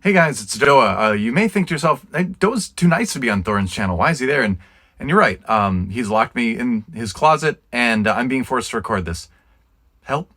Hey guys, it's Doa. You may think to yourself, hey, Doa's too nice to be on Thorin's channel. Why is he there? And you're right. He's locked me in his closet, and I'm being forced to record this. Help.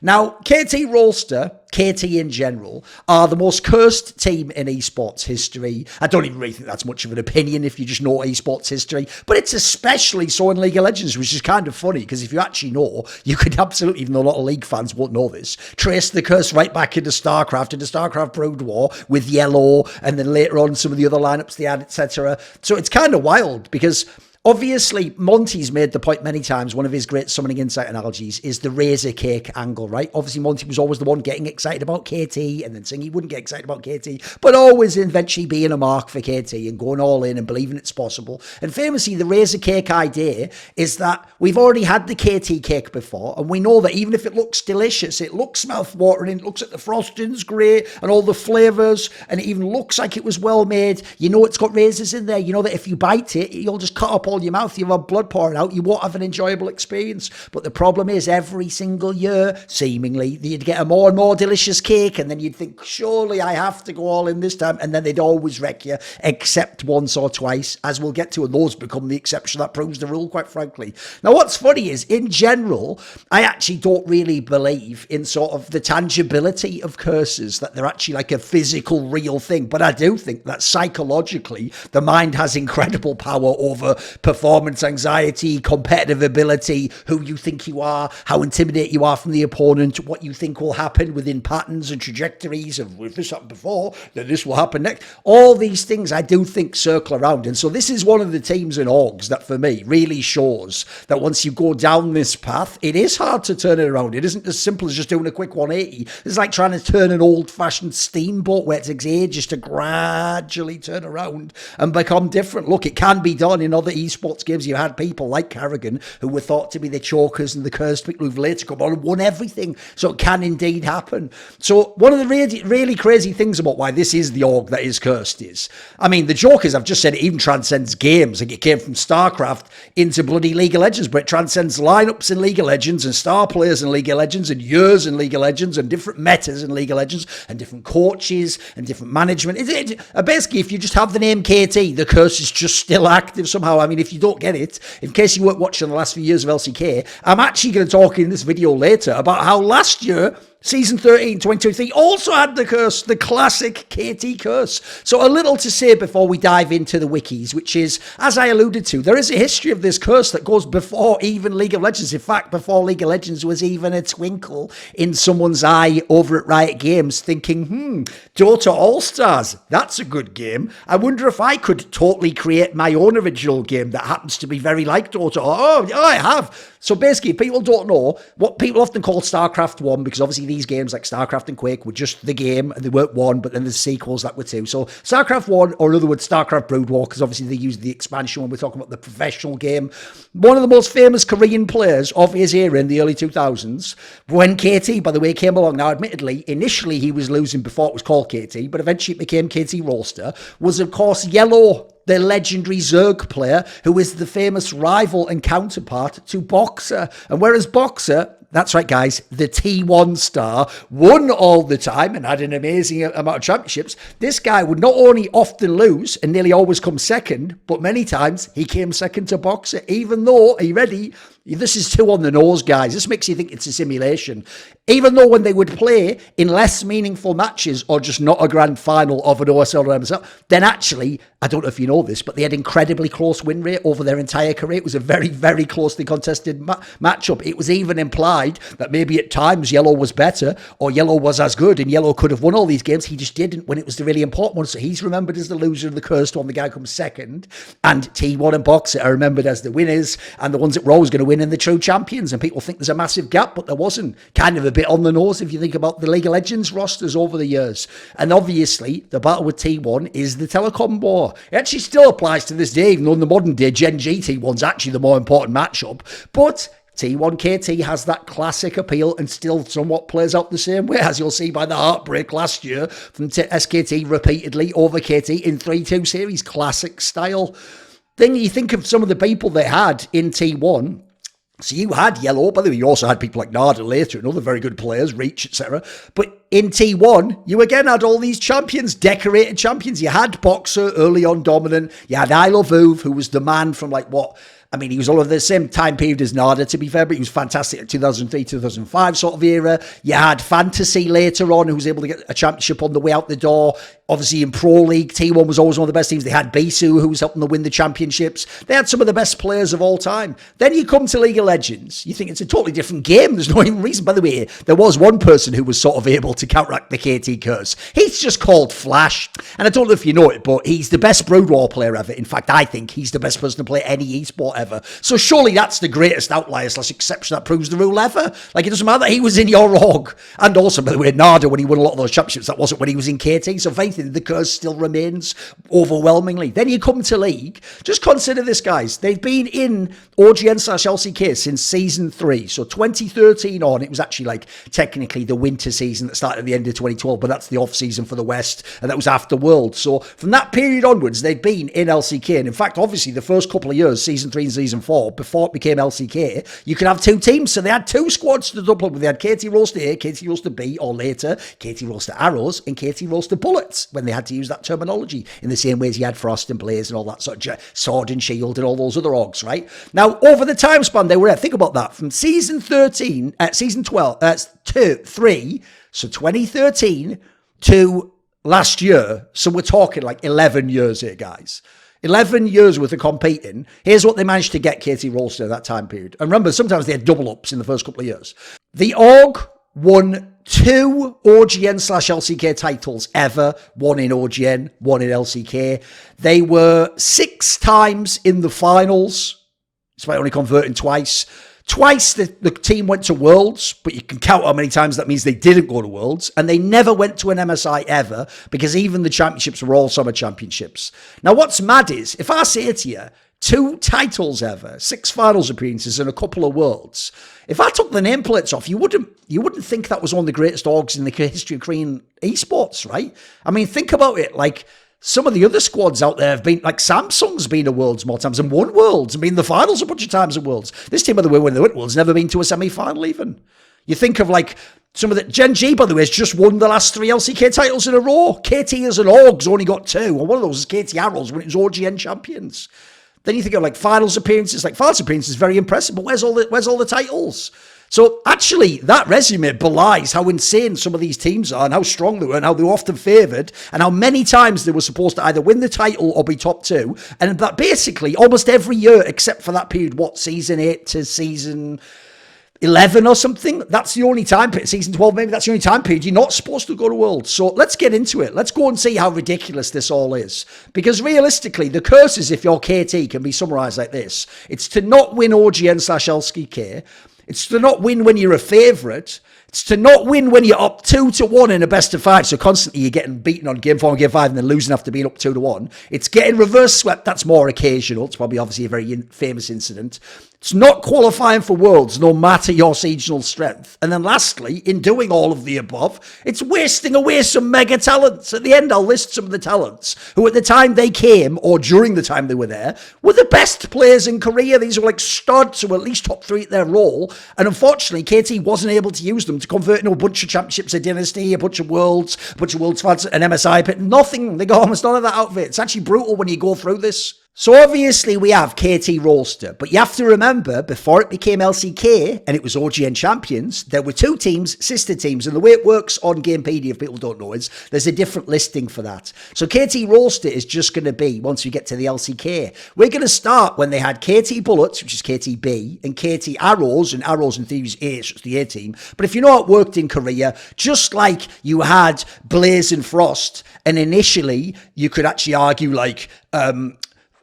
Now, KT Rolster, KT in general, are the most cursed team in esports history. I don't even really think that's much of an opinion if you just know esports history, but it's especially so in League of Legends, which is kind of funny because if you actually know, you could absolutely, even though a lot of League fans won't know this, trace the curse right back into StarCraft Brood War with Yellow, and then later on some of the other lineups they had, etc. So it's kind of wild because obviously, Monty's made the point many times, one of his great summoning insight analogies is the razor cake angle, right? Obviously, Monty was always the one getting excited about KT and then saying he wouldn't get excited about KT, but always eventually being a mark for KT and going all in and believing it's possible. And famously, the razor cake idea is that we've already had the KT cake before, and we know that even if it looks delicious, it looks mouth-watering, it looks like the frosting's great and all the flavours, and it even looks like it was well made. You know it's got razors in there. You know that if you bite it, you'll just cut up all your mouth, you have blood pouring out, you won't have an enjoyable experience. But the problem is every single year, seemingly, you'd get a more and more delicious cake, and then you'd think, surely I have to go all in this time, and then they'd always wreck you, except once or twice, as we'll get to, and those become the exception that proves the rule, quite frankly. Now, what's funny is, in general, I actually don't really believe in sort of the tangibility of curses, that they're actually like a physical, real thing, but I do think that psychologically, the mind has incredible power over performance anxiety, competitive ability, who you think you are, how intimidated you are from the opponent, what you think will happen within patterns and trajectories of, if this happened before, then this will happen next. All these things I do think circle around. And so this is one of the teams in orgs that for me really shows that once you go down this path, it is hard to turn it around. It isn't as simple as just doing a quick 180. It's like trying to turn an old-fashioned steamboat where it takes ages to gradually turn around and become different. Look, it can be done in other esports games. You had people like Carrigan who were thought to be the chokers and the cursed people who've later come on and won everything. So it can indeed happen. So one of the really crazy things about why this is the org that is cursed is, I mean, the jokers, I've just said, it even transcends games. Like it came from StarCraft into bloody League of Legends, but it transcends lineups in League of Legends and star players in League of Legends and years in League of Legends and different metas in League of Legends and different coaches and different management. Basically, if you just have the name KT, the curse is just still active somehow. I mean, if you don't get it, in case you weren't watching the last few years of LCK, I'm actually going to talk in this video later about how last year, Season 13, 2023 also had the curse, the classic KT curse. So a little to say before we dive into the wikis, which is, as I alluded to, there is a history of this curse that goes before even League of Legends. In fact, before League of Legends was even a twinkle in someone's eye over at Riot Games thinking, Dota All-Stars, that's a good game. I wonder if I could totally create my own original game that happens to be very like Dota. Oh, I have. So basically, if people don't know, what people often call StarCraft 1, because obviously these games like StarCraft and Quake were just the game, and they weren't one, but then there's sequels that were two. So StarCraft 1, or in other words, StarCraft Brood War, because obviously they used the expansion when we're talking about the professional game. One of the most famous Korean players of his era in the early 2000s, when KT, by the way, came along. Now, admittedly, initially he was losing before it was called KT, but eventually it became KT Rolster, was of course Yellow, the legendary Zerg player, who is the famous rival and counterpart to Boxer. And whereas Boxer, that's right, guys, the T1 star, won all the time and had an amazing amount of championships, this guy would not only often lose and nearly always come second, but many times he came second to Boxer, even though, are you ready? This is too on the nose, guys. This makes you think it's a simulation. Even though when they would play in less meaningful matches or just not a grand final of an OSL or MSL, then actually, I don't know if you know this, but they had incredibly close win rate over their entire career. It was a very, very closely contested matchup. It was even implied that maybe at times Yellow was better or Yellow was as good and Yellow could have won all these games. He just didn't when it was the really important one. So he's remembered as the loser of the cursed one. The guy comes second. And T1 and Boxer are remembered as the winners and the ones that were always going to win and the true champions. And people think there's a massive gap, but there wasn't. Kind of a bit on the nose if you think about the League of Legends rosters over the years. And obviously, the battle with T1 is the telecom war. It actually still applies to this day, even though in the modern day, Gen G T1's actually the more important matchup. But T1 KT has that classic appeal and still somewhat plays out the same way, as you'll see by the Heartbreak last year from SKT repeatedly over KT in 3-2 series. Classic style. Then you think of some of the people they had in T1. So you had Yellow, by the way, you also had people like Nada later and other very good players, Reach, etc. But in T1, you again had all these champions, decorated champions. You had Boxer, early on dominant. You had I Love Uv, who was the man from he was all of the same time period as Nada, to be fair, but he was fantastic at 2003, 2005 sort of era. You had Fantasy later on, who was able to get a championship on the way out the door. Obviously, in Pro League, T1 was always one of the best teams. They had Bisu, who was helping them win the championships. They had some of the best players of all time. Then you come to League of Legends. You think it's a totally different game. There's no even reason. By the way, there was one person who was sort of able to counteract the KT curse. He's just called Flash. And I don't know if you know it, but he's the best Brood War player ever. In fact, I think he's the best person to play any esport ever. So surely that's the greatest outlier / exception that proves the rule ever. Like, it doesn't matter that he was in your org. And also, by the way, Nada, when he won a lot of those championships, that wasn't when he was in KT. So if anything, the curse still remains overwhelmingly. Then you come to League. Just consider this, guys. They've been in OGN/LCK since season 3. So 2013 on, it was actually like technically the winter season that started at the end of 2012, but that's the off season for the West, and that was after Worlds. So from that period onwards, they've been in LCK. And in fact, obviously, the first couple of years, season 3 and season 4, before it became LCK, you could have 2 teams. So they had 2 squads to double up with. They had KT Rolster A, KT Rolster B, or later, KT Rolster Arrows and KT Rolster Bullets, when they had to use that terminology in the same ways you had Frost and Blaze and all that sort of Sword and Shield and all those other orgs, right? Now, over the time span they were at, think about that, from season 13, season 12, 3, so 2013 to last year. So we're talking like 11 years here, guys. 11 years worth of competing. Here's what they managed to get KT Rolster at that time period. And remember, sometimes they had double ups in the first couple of years. The org won 2 OGN/LCK titles ever. 1 in OGN, 1 in LCK. They were 6 times in the finals, despite only converting twice. Twice the team went to Worlds, but you can count how many times that means they didn't go to Worlds. And they never went to an MSI ever, because even the championships were all summer championships. Now, what's mad is, if I say to you, 2 titles ever, 6 finals appearances, and a couple of Worlds, if I took the nameplates off, you wouldn't think that was one of the greatest orgs in the history of Korean esports, right? I mean, think about it. Like, some of the other squads out there have been, like Samsung's been to Worlds more times and won Worlds and been in the finals a bunch of times at Worlds. This team, by the way, when they went Worlds, never been to a semi-final even. You think of like some of the Gen G, by the way, has just won the last 3 LCK titles in a row. KT as an org's only got 2, and one of those is KT Arrows when it was OGN champions. Then you think of like finals appearances. Like finals appearances is very impressive, but where's all the titles? So actually, that resume belies how insane some of these teams are and how strong they were and how they were often favoured and how many times they were supposed to either win the title or be top 2. And that basically almost every year, except for that period, season 8 to season 11 or something, that's the only time period, season 12 maybe, that's the only time period you're not supposed to go to Worlds. So let's get into it. Let's go and see how ridiculous this all is. Because realistically, the curses, if you're KT, can be summarised like this. It's to not win OGN/LCK. It's to not win when you're a favourite. It's to not win when you're up 2-1 in a best of 5. So constantly you're getting beaten on game 4 and game 5 and then losing after being up 2-1. It's getting reverse swept. That's more occasional. It's probably obviously a very famous incident. It's not qualifying for Worlds, no matter your seasonal strength. And then lastly, in doing all of the above, it's wasting away some mega talents. At the end, I'll list some of the talents who at the time they came, or during the time they were there, were the best players in Korea. These were like studs who were at least top 3 at their role. And unfortunately, KT wasn't able to use them to convert into a bunch of championships, a dynasty, a bunch of Worlds fans, an MSI, but nothing. They got almost none of that out of it. It's actually brutal when you go through this. So obviously we have KT Rolster, but you have to remember, before it became LCK and it was OGN champions, there were 2 teams, sister teams, and the way it works on Gamepedia, if people don't know, is there's a different listing for that. So KT Rolster is just going to be, once we get to the LCK, we're going to start when they had KT Bullets, which is KTB, and KT Arrows, and Arrows in theory is A, so it's the A team. But if you know how it worked in Korea, just like you had Blaze and Frost, and initially you could actually argue like,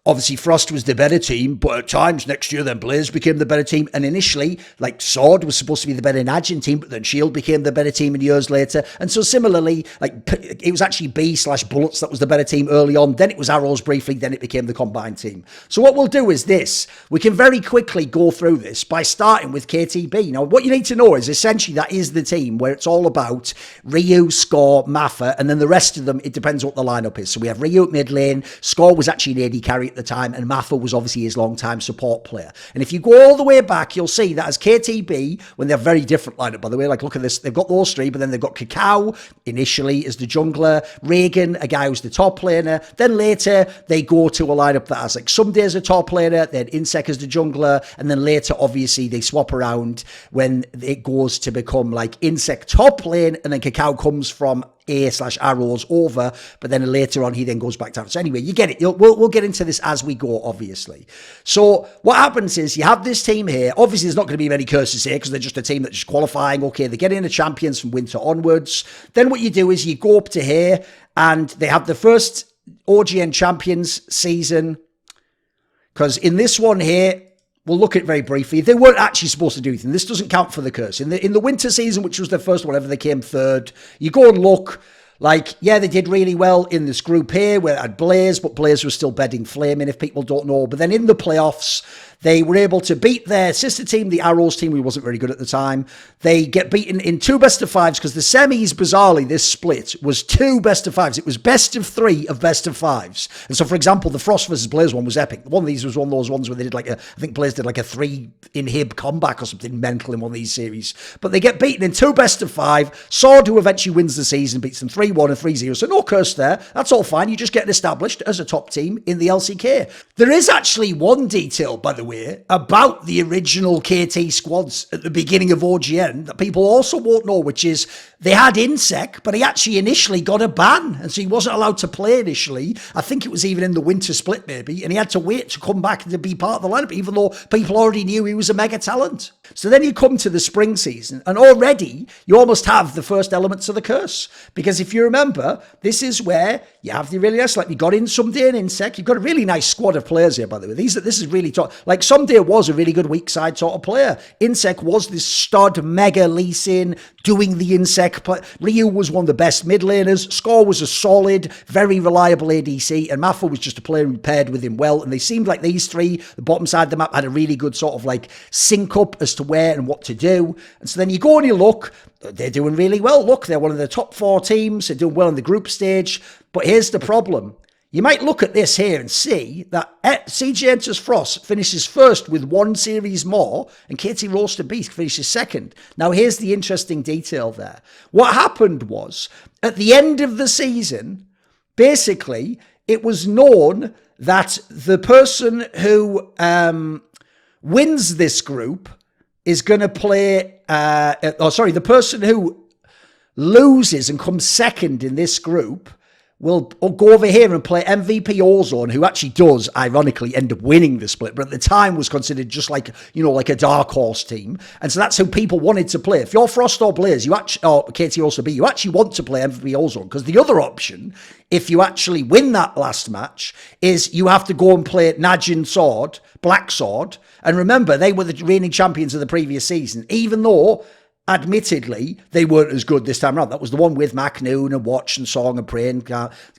obviously, Frost was the better team, but at times next year, then Blaze became the better team. And initially, like Sword was supposed to be the better Najin team, but then Shield became the better team in years later. And so similarly, like it was actually B/Bullets that was the better team early on. Then it was Arrows briefly. Then it became the combined team. So what we'll do is this. We can very quickly go through this by starting with KTB. Now, what you need to know is essentially that is the team where it's all about Ryu, Score, Maffa, and then the rest of them, it depends what the lineup is. So we have Ryu at mid lane. Score was actually an AD carry at the time, and Maffa was obviously his long-time support player. And if you go all the way back, you'll see that as KTB, when they're very different lineup, by the way, like look at this, they've got those three, but then they've got Kakao initially as the jungler, Reagan, a guy who's the top laner, then later they go to a lineup that has like Someday as a top laner, then Insec as the jungler, and then later obviously they swap around when it goes to become like Insec top lane, and then Kakao comes from A/Arrows over, but then later on he then goes back down. So anyway, you get it. We'll get into this as we go, obviously. So what happens is you have this team here. Obviously, there's not going to be many curses here because they're just a team that's just qualifying. Okay, they're getting the champions from winter onwards. Then what you do is you go up to here and they have the first OGN champions season, because in this one here, we'll look at it very briefly. They weren't actually supposed to do anything. This doesn't count for the curse. In the winter season, which was their first whatever, they came third. You go and look, like, yeah, they did really well in this group here where it had Blaze, but Blaze was still bedding Flaming, if people don't know. But then in the playoffs, they were able to beat their sister team, the Arrows team, who wasn't very good at the time. They get beaten in 2 best-of-5s because the semis, bizarrely, this split was 2 best-of-5s. It was best of 3 of best-of-5s. And so, for example, the Frost versus Blaze one was epic. One of these was one of those ones where they did I think Blaze did like a 3-inhib comeback or something mental in one of these series. But they get beaten in 2 best-of-5. Sword, who eventually wins the season, beats them 3-1 and 3-0. So no curse there. That's all fine. You just get established as a top team in the LCK. There is actually one detail, by the way, about the original KT squads at the beginning of OGN that people also won't know, which is they had Insec, but he actually initially got a ban, and so he wasn't allowed to play initially. I think it was even in the winter split maybe, and he had to wait to come back to be part of the lineup, even though people already knew he was a mega talent. So then you come to the spring season, and already you almost have the first elements of the curse, because if you remember, this is where you have the really nice, like we got in Someday and Insec. You've got a really nice squad of players here, by the way. This is really top. Like Someday was a really good weak side sort of player. Insec was this stud mega Lee Sin doing the Insec. Ryu was one of the best mid laners. Score was a solid, very reliable ADC, and Maffa was just a player who paired with him well. And they seemed like these three, the bottom side of the map, had a really good sort of like sync up as to where and what to do. And so then you go and you look, they're doing really well. Look, they're one of the top 4 teams. They're doing well in the group stage. But here's the problem. You might look at this here and see that CJ Enters Frost finishes first with 1 series more, and KT Rolster Beast finishes second. Now, here's the interesting detail there. What happened was, at the end of the season, basically, it was known that the person who wins this group is going to play... the person who loses and comes second in this group will go over here and play MVP Ozone, who actually does, ironically, end up winning the split, but at the time was considered just like, like a dark horse team. And so that's who people wanted to play. If you're Frost or Blaze, or KT also B, you actually want to play MVP Ozone, because the other option, if you actually win that last match, is you have to go and play Najin Sword, Black Sword. And remember, they were the reigning champions of the previous season, even though... admittedly, they weren't as good this time around. That was the one with Macnoon and Watch and Song and Pray and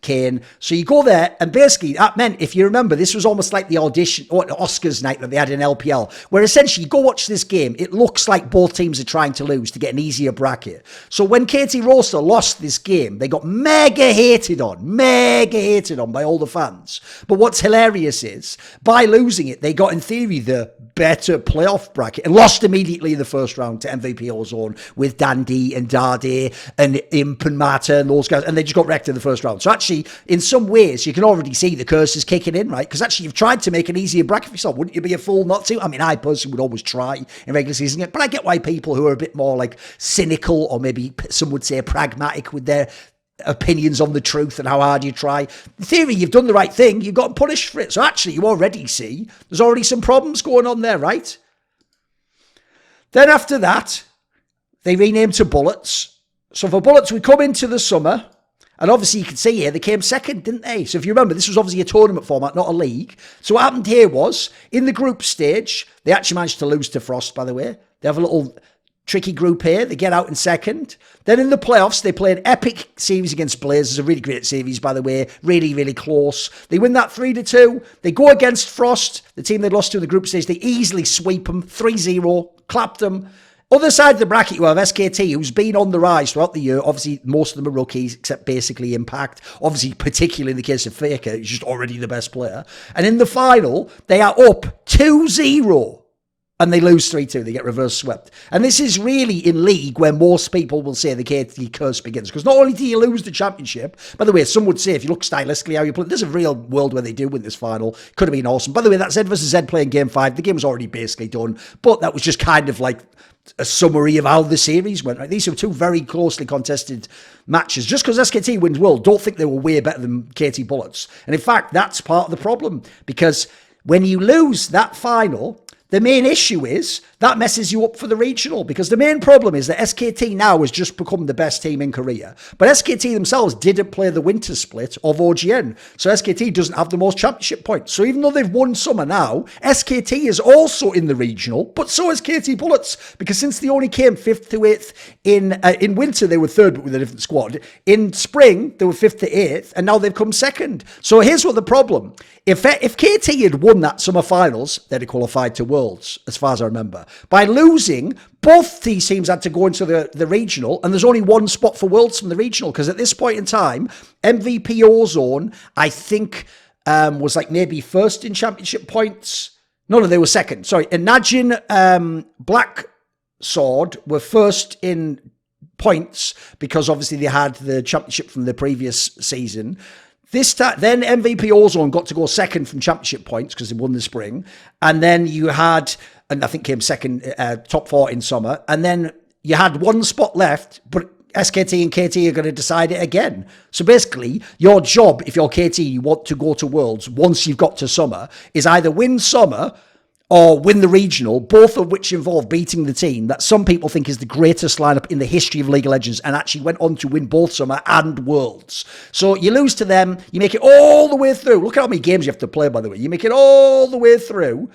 Kane. So you go there, and basically that meant, if you remember, this was almost like the audition or Oscars night that they had in LPL, where essentially you go watch this game, it looks like both teams are trying to lose to get an easier bracket. So when KT Rolster lost this game, they got mega hated on by all the fans. But what's hilarious is, by losing it, they got, in theory, the better playoff bracket and lost immediately in the first round to MVP Ozone with Dandy and Dade and Imp and Mata and those guys, and they just got wrecked in the first round. So actually, in some ways, you can already see the curse is kicking in, right? Because actually, you've tried to make an easier bracket for yourself. Wouldn't you be a fool not to? I mean, I personally would always try in regular season, but I get why people who are a bit more like cynical, or maybe some would say pragmatic with their opinions on the truth and how hard you try. In theory, you've done the right thing. You've got punished for it. So actually, you already see there's already some problems going on there, right? Then after that, they renamed to Bullets. So for Bullets, we come into the summer, and obviously you can see here, they came second, didn't they? So if you remember, this was obviously a tournament format, not a league. So what happened here was, in the group stage, they actually managed to lose to Frost, by the way. They have a little tricky group here. They get out in second. Then in the playoffs, they play an epic series against Blaze. It's a really great series, by the way. Really, really close. They win that 3-2. They go against Frost, the team they lost to in the group stage. They easily sweep them, 3-0, clapped them. Other side of the bracket, you have SKT, who's been on the rise throughout the year. Obviously, most of them are rookies, except basically Impact. Obviously, particularly in the case of Faker, he's just already the best player. And in the final, they are up 2-0. And they lose 3-2. They get reverse swept. And this is really in league where most people will say the KT curse begins. Because not only do you lose the championship, by the way, some would say if you look stylistically how you play, there's a real world where they do win this final. Could have been awesome. By the way, that's Zed versus Zed playing game 5. The game was already basically done. But that was just kind of like a summary of how the series went. Right? These are two very closely contested matches. Just because SKT wins World, don't think they were way better than KT Bullets. And in fact, that's part of the problem. Because when you lose that final, the main issue is that messes you up for the regional, because the main problem is that SKT now has just become the best team in Korea. But SKT themselves didn't play the winter split of OGN. So SKT doesn't have the most championship points. So even though they've won summer now, SKT is also in the regional, but so is KT Bullets, because since they only came 5th to 8th in winter, they were 3rd, but with a different squad. In spring, they were 5th to 8th, and now they've come 2nd. So here's what the problem. If KT had won that summer finals, they'd have qualified to Worlds, as far as I remember. By losing, both these teams had to go into the regional, and there's only one spot for Worlds from the regional, because at this point in time, MVP Ozone, I think, was like maybe 1st in championship points. No, they were 2nd. Sorry, and Najin, Black Sword were 1st in points, because obviously they had the championship from the previous season. Then MVP Ozone got to go 2nd from championship points because they won the spring. And then you had, and I think came 2nd, top 4 in summer. And then you had one spot left, but SKT and KT are going to decide it again. So basically, your job, if you're KT, you want to go to Worlds once you've got to summer, is either win summer or win the regional, both of which involve beating the team that some people think is the greatest lineup in the history of League of Legends, and actually went on to win both summer and Worlds. So you lose to them, you make it all the way through. Look at how many games you have to play, by the way. You make it all the way through.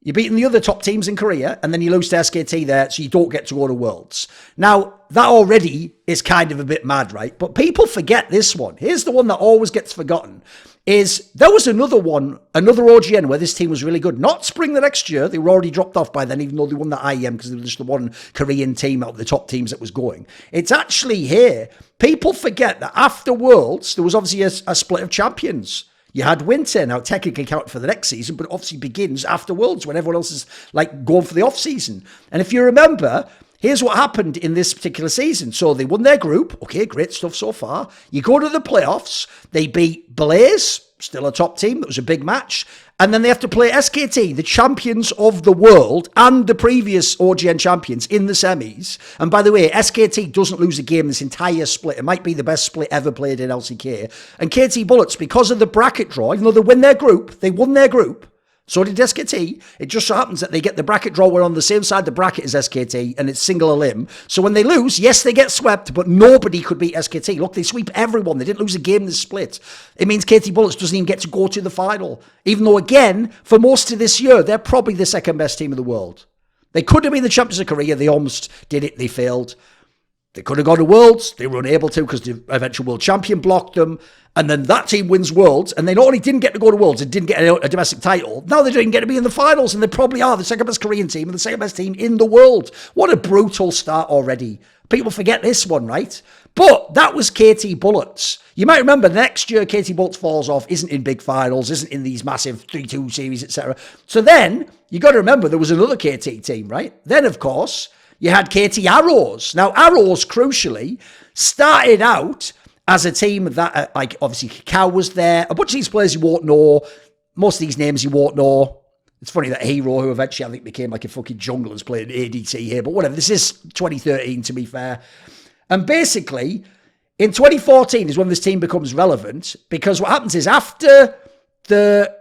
You're beating the other top teams in Korea, and then you lose to SKT there, so you don't get to go to Worlds. Now, that already is kind of a bit mad, right? But people forget this one. Here's the one that always gets forgotten. There was another one, another OGN where this team was really good. Not spring the next year. They were already dropped off by then, even though they won the IEM because they were just the one Korean team out of the top teams that was going. It's actually here. People forget that after Worlds, there was obviously a split of champions. You had winter, now technically counted for the next season, but obviously begins after Worlds when everyone else is like going for the off season. And if you remember, here's what happened in this particular season. So they won their group. Okay, great stuff so far. You go to the playoffs. They beat Blaze, still a top team. That was a big match. And then they have to play SKT, the champions of the world, and the previous OGN champions in the semis. And by the way, SKT doesn't lose a game this entire split. It might be the best split ever played in LCK. And KT Bullets, because of the bracket draw, even though they won their group, so did SKT. It just so happens that they get the bracket draw. We're on the same side of the bracket as SKT, and it's single elim. So when they lose, yes, they get swept, but nobody could beat SKT. Look, they sweep everyone. They didn't lose a game this split. It means KT Bullets doesn't even get to go to the final. Even though, again, for most of this year, they're probably the second best team in the world. They could have been the champions of Korea. They almost did it. They failed. They could have gone to Worlds. They were unable to because the eventual world champion blocked them. And then that team wins Worlds. And they not only didn't get to go to Worlds, they didn't get a domestic title. Now they didn't get to be in the finals. And they probably are the second best Korean team and the second best team in the world. What a brutal start already. People forget this one, right? But that was KT Bullets. You might remember next year KT Bullets falls off, isn't in big finals, isn't in these massive 3-2 series, etc. So then you got to remember there was another KT team, right? Then, of course, you had KT Arrows. Now, Arrows, crucially, started out as a team that, like, obviously, Kakao was there. A bunch of these players you won't know. Most of these names you won't know. It's funny that Hero, who eventually I think became like a fucking jungler, is playing ADC here. But whatever, this is 2013, to be fair. And basically, in 2014 is when this team becomes relevant. Because what happens is after the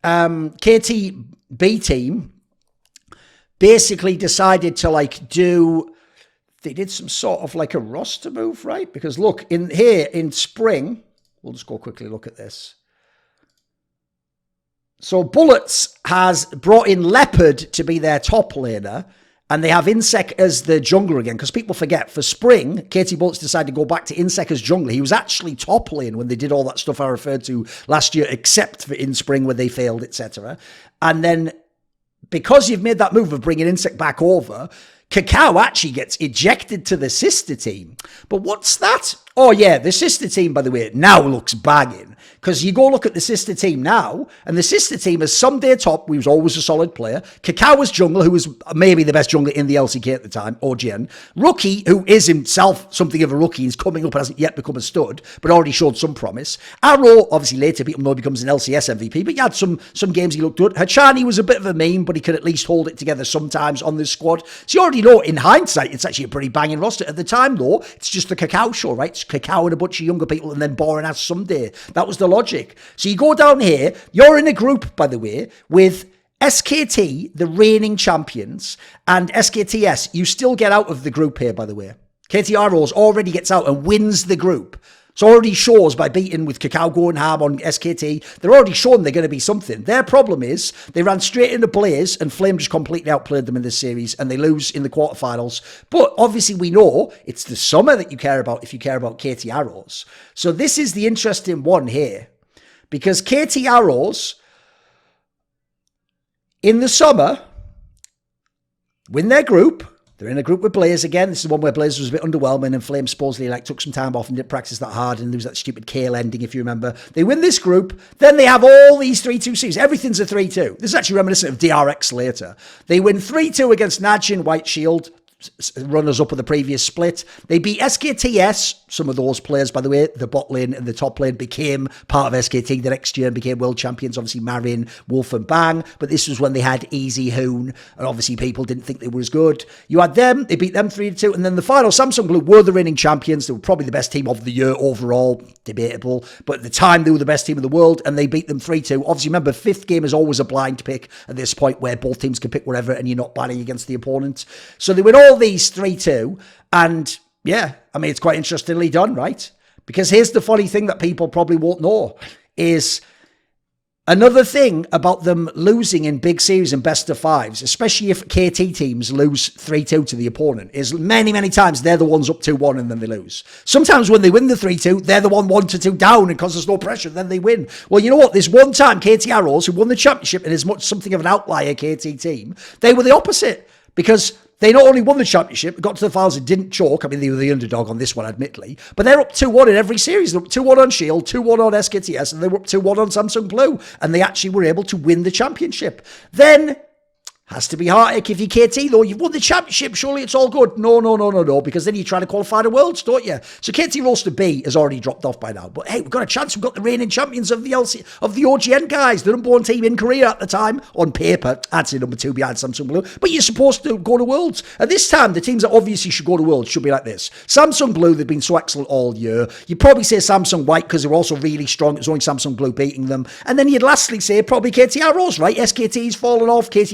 KTB team basically decided to they did some sort of like a roster move, right? Because look, in spring, we'll just go quickly look at this. So Bullets has brought in Leopard to be their top laner, and they have Insec as the jungler again, because people forget, for spring, KT Bullets decided to go back to Insec as jungler. He was actually top lane when they did all that stuff I referred to last year, except for in spring where they failed, etc. And then, because you've made that move of bringing Insec back over, Cacao actually gets ejected to the sister team. But what's that? Oh yeah, the sister team, by the way, now looks banging. Because you go look at the sister team now, and the sister team is Someday Top, who was always a solid player. Cacao was jungler, who was maybe the best jungler in the LCK at the time, or GN. Rookie, who is himself something of a rookie, is coming up and hasn't yet become a stud, but already showed some promise. Arrow, obviously later, people know he becomes an LCS MVP, but he had some games he looked good. Hachani was a bit of a meme, but he could at least hold it together sometimes on this squad. So you already know, in hindsight, it's actually a pretty banging roster. At the time, though, it's just the Cacao show, right? It's Cacao and a bunch of younger people, and then boring as Someday. That was the logic. So you go down here, you're in a group, by the way, with SKT, the reigning champions, and SKTS. You still get out of the group here, by the way. KT Rolster already gets out and wins the group. So already shows by beating with Cacao going ham on SKT, they're already shown they're going to be something. Their problem is they ran straight into Blaze and Flame just completely outplayed them in this series and they lose in the quarterfinals. But obviously we know it's the summer that you care about if you care about KT Arrows. So this is the interesting one here because KT Arrows in the summer win their group. They're in a group with Blaze again. This is one where Blaze was a bit underwhelming and Flame supposedly took some time off and didn't practice that hard and there was that stupid Kale ending, if you remember. They win this group. Then they have all these 3-2 series. Everything's a 3-2. This is actually reminiscent of DRX later. They win 3-2 against Najin White Shield, runners-up of the previous split. They beat SKTS. Some of those players, by the way, the bot lane and the top lane became part of SKT the next year and became world champions. Obviously, Marin, Wolf and Bang. But this was when they had Easy, Hoon, and obviously people didn't think they were as good. You had them. They beat them 3-2. And then the final, Samsung Blue were the reigning champions. They were probably the best team of the year overall. Debatable. But at the time, they were the best team in the world and they beat them 3-2. Obviously, remember, fifth game is always a blind pick at this point where both teams can pick whatever and you're not banning against the opponent. So they win all these 3-2 and yeah, I mean, it's quite interestingly done, right? Because here's the funny thing that people probably won't know is another thing about them losing in big series and best of fives, especially if KT teams lose 3-2 to the opponent, is many, many times they're the ones up 2-1 and then they lose. Sometimes when they win the 3-2, they're the one 1-2 down and because there's no pressure, then they win. Well, you know what? This one time KT Arrows, who won the championship and is much something of an outlier KT team, they were the opposite because they not only won the championship, got to the finals and didn't choke. I mean, they were the underdog on this one, admittedly. But they're up 2-1 in every series. They're up 2-1 on Shield, 2-1 on SKTS, and they were up 2-1 on Samsung Blue. And they actually were able to win the championship. Then has to be heartache if you're KT, though. You've won the championship. Surely it's all good. No. Because then you try to qualify the Worlds, don't you? So KT Rolster B has already dropped off by now. But hey, we've got a chance. We've got the reigning champions of the OGN guys, the number one team in Korea at the time. On paper, I'd say number 2 behind Samsung Blue. But you're supposed to go to Worlds. At this time, the teams that obviously should go to Worlds should be like this. Samsung Blue, they've been so excellent all year. You'd probably say Samsung White because they were also really strong. It's only Samsung Blue beating them. And then you'd lastly say probably KT Arrows, right? SKT's fallen off. KT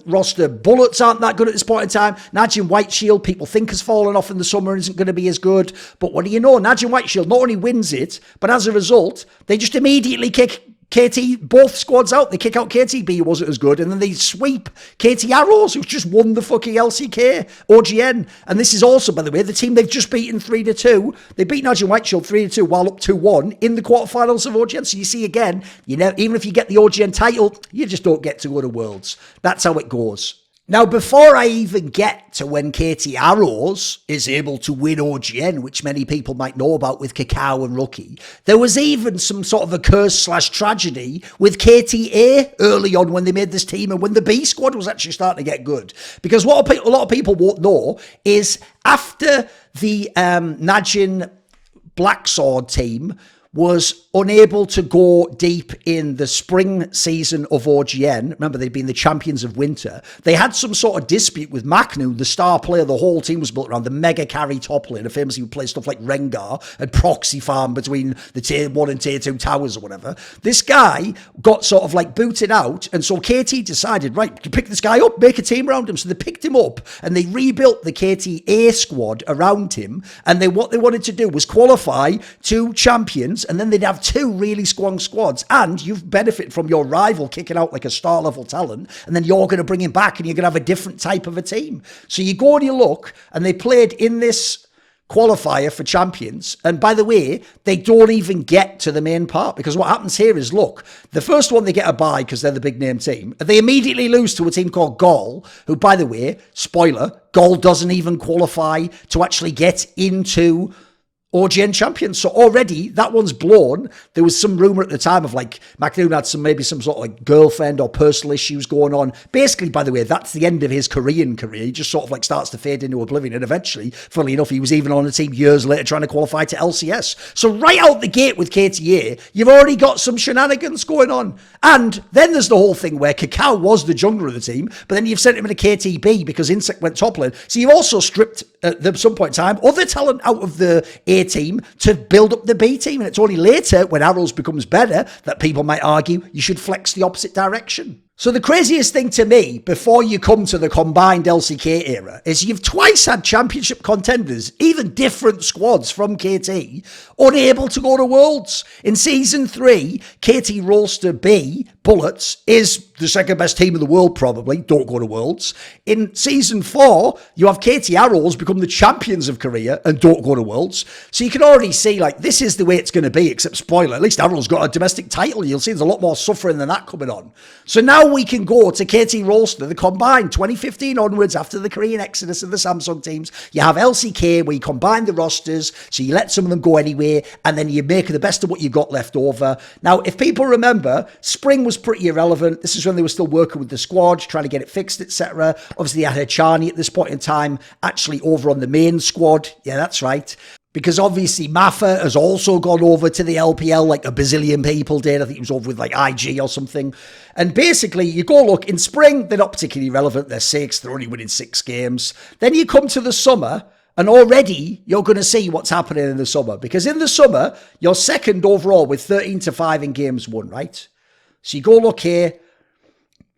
Roster Bullets aren't that good at this point in time. Najin White Shield, people think has fallen off in the summer and isn't going to be as good. But what do you know? Najin White Shield not only wins it, but as a result, they just immediately kick KT, both squads out. They kick out KTB, who wasn't as good, and then they sweep KT Arrows, who's just won the fucking LCK, OGN. And this is also, by the way, the team they've just beaten 3-2. They beat Najin White Shield 3-2 while up 2-1 in the quarterfinals of OGN. So you see again, even if you get the OGN title, you just don't get to go to Worlds. That's how it goes. Now, before I even get to when KT Arrows is able to win OGN, which many people might know about with Cacao and Rookie, there was even some sort of a curse/tragedy with KTA early on when they made this team and when the B squad was actually starting to get good. Because what a lot of people won't know is after the Najin Black Sword team was unable to go deep in the spring season of OGN. Remember, they'd been the champions of winter. They had some sort of dispute with Maknu, the star player the whole team was built around, the mega carry top laner, famously would play stuff like Rengar and proxy farm between the tier 1 and tier 2 towers or whatever. This guy got sort of booted out, and so KT decided, right, you pick this guy up, make a team around him. So they picked him up, and they rebuilt the KTA squad around him, and what they wanted to do was qualify 2 champions, and then they'd have 2 really strong squads, and you've benefited from your rival kicking out like a star level talent, and then you're going to bring him back and you're going to have a different type of a team. So you go and you look, and they played in this qualifier for champions. And by the way, they don't even get to the main part, because what happens here is, look, the first one they get a bye because they're the big name team. They immediately lose to a team called Gaul, who, by the way, spoiler, Gaul doesn't even qualify to actually get into OGN champions. So already that one's blown. There was some rumor at the time of like McNoon had maybe some sort of like girlfriend or personal issues going on. Basically, by the way, that's the end of his Korean career. He just sort of like starts to fade into oblivion. And eventually, funnily enough, he was even on a team years later trying to qualify to LCS. So right out the gate with KTA, you've already got some shenanigans going on. And then there's the whole thing where Kakao was the jungler of the team, but then you've sent him into KTB because Insect went top lane. So you've also stripped at some point in time other talent out of the A team to build up the B team. And it's only later, when Arrows becomes better, that people might argue you should flex the opposite direction. So the craziest thing to me, before you come to the combined LCK era, is you've twice had championship contenders, even different squads from KT, unable to go to Worlds. In Season 3, KT Rolster B, Bullets, is the second best team in the world probably, don't go to Worlds. In Season 4, you have KT Arrows become the champions of Korea and don't go to Worlds. So you can already see, like, this is the way it's going to be, except spoiler, at least Arrows got a domestic title. You'll see there's a lot more suffering than that coming on. So now we can go to KT Rolster, the combined 2015 onwards, after the Korean exodus of the Samsung teams. You have LCK where you combine the rosters, so you let some of them go anyway, and then you make the best of what you've got left over. Now, if people remember, spring was pretty irrelevant. This is when they were still working with the squad, trying to get it fixed, etc. Obviously, they had Chani at this point in time, actually over on the main squad. Yeah, that's right. Because obviously Maffa has also gone over to the LPL like a bazillion people did. I think he was over with like IG or something. And basically you go look, in spring, they're not particularly relevant. They're sixth. They're only winning 6 games. Then you come to the summer and already you're going to see what's happening in the summer. Because in the summer, you're second overall with 13-5 in games won, right? So you go look here.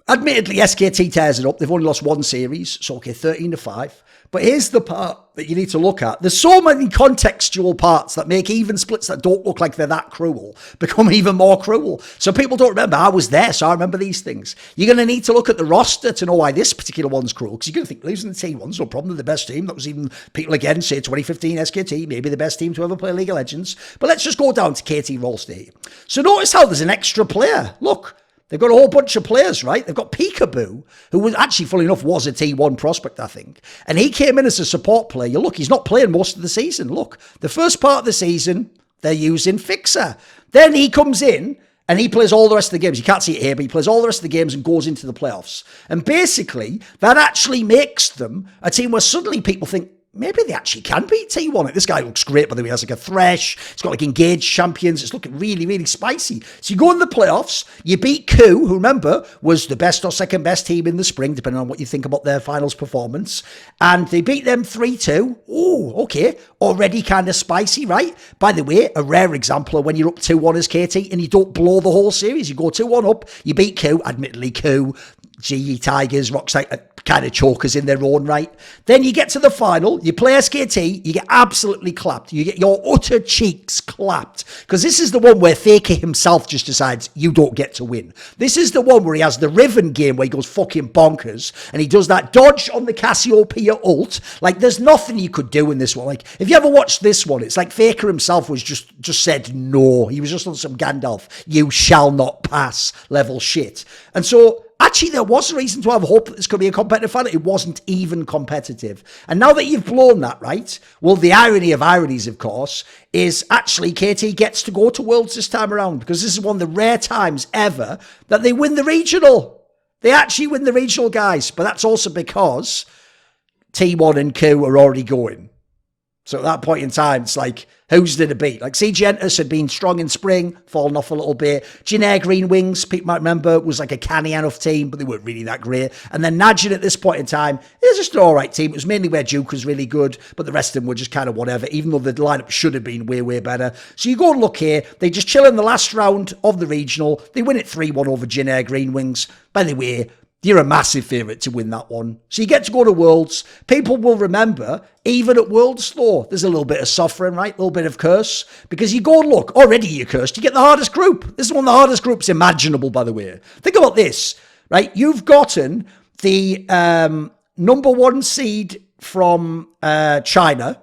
Admittedly, SKT tears it up. They've only lost 1 series. So, okay, 13-5. But here's the part that you need to look at. There's so many contextual parts that make even splits that don't look like they're that cruel become even more cruel. So people don't remember. I was there, so I remember these things. You're going to need to look at the roster to know why this particular one's cruel. Because you're going to think losing the T1's no problem. They're the best team. That was even, people again say 2015 SKT, maybe the best team to ever play League of Legends. But let's just go down to KT Rolster. So notice how there's an extra player. Look. They've got a whole bunch of players, right? They've got Peekaboo, who was actually, fully enough, was a T1 prospect, I think. And he came in as a support player. Look, he's not playing most of the season. Look, the first part of the season, they're using Fixer. Then he comes in and he plays all the rest of the games. You can't see it here, but he plays all the rest of the games and goes into the playoffs. And basically, that actually makes them a team where suddenly people think, maybe they actually can beat T1. This guy looks great, by the way. He has like a Thresh. It's got like engaged champions. It's looking really, really spicy. So you go in the playoffs. You beat Ku, who, remember, was the best or second best team in the spring, depending on what you think about their finals performance. And they beat them 3-2. Oh, okay. Already kind of spicy, right? By the way, a rare example of when you're up 2-1 as KT and you don't blow the whole series. You go 2-1 up. You beat Ku. Admittedly, Ku, GE Tigers, Rockside, kind of chokers in their own right. Then you get to the final, you play SKT, you get absolutely clapped. You get your utter cheeks clapped. Because this is the one where Faker himself just decides you don't get to win. This is the one where he has the Riven game where he goes fucking bonkers and he does that dodge on the Cassiopeia ult. Like, there's nothing you could do in this one. Like, if you ever watched this one, it's like Faker himself was just said no. He was just on some Gandalf, you shall not pass level shit. And so, actually, there was a reason to have hope that this could be a competitive final. It wasn't even competitive. And now that you've blown that, right? Well, the irony of ironies, of course, is actually KT gets to go to Worlds this time around because this is one of the rare times ever that they win the regional. They actually win the regional, guys. But that's also because T1 and Ku are already going. So at that point in time, it's like, who's there to beat? Like, CG Entus had been strong in spring, fallen off a little bit. Jinair Green Wings, people might remember, was like a canny enough team, but they weren't really that great. And then Najin at this point in time is just an all right team. It was mainly where Duke was really good, but the rest of them were just kind of whatever, even though the lineup should have been way, way better. So you go and look here. They just chill in the last round of the regional. They win it 3-1 over Jinair Green Wings. By the way, you're a massive favourite to win that one. So you get to go to Worlds. People will remember, even at Worlds though, there's a little bit of suffering, right? A little bit of curse. Because you go and look, already you're cursed. You get the hardest group. This is one of the hardest groups imaginable, by the way. Think about this, right? You've gotten the number 1 seed from China,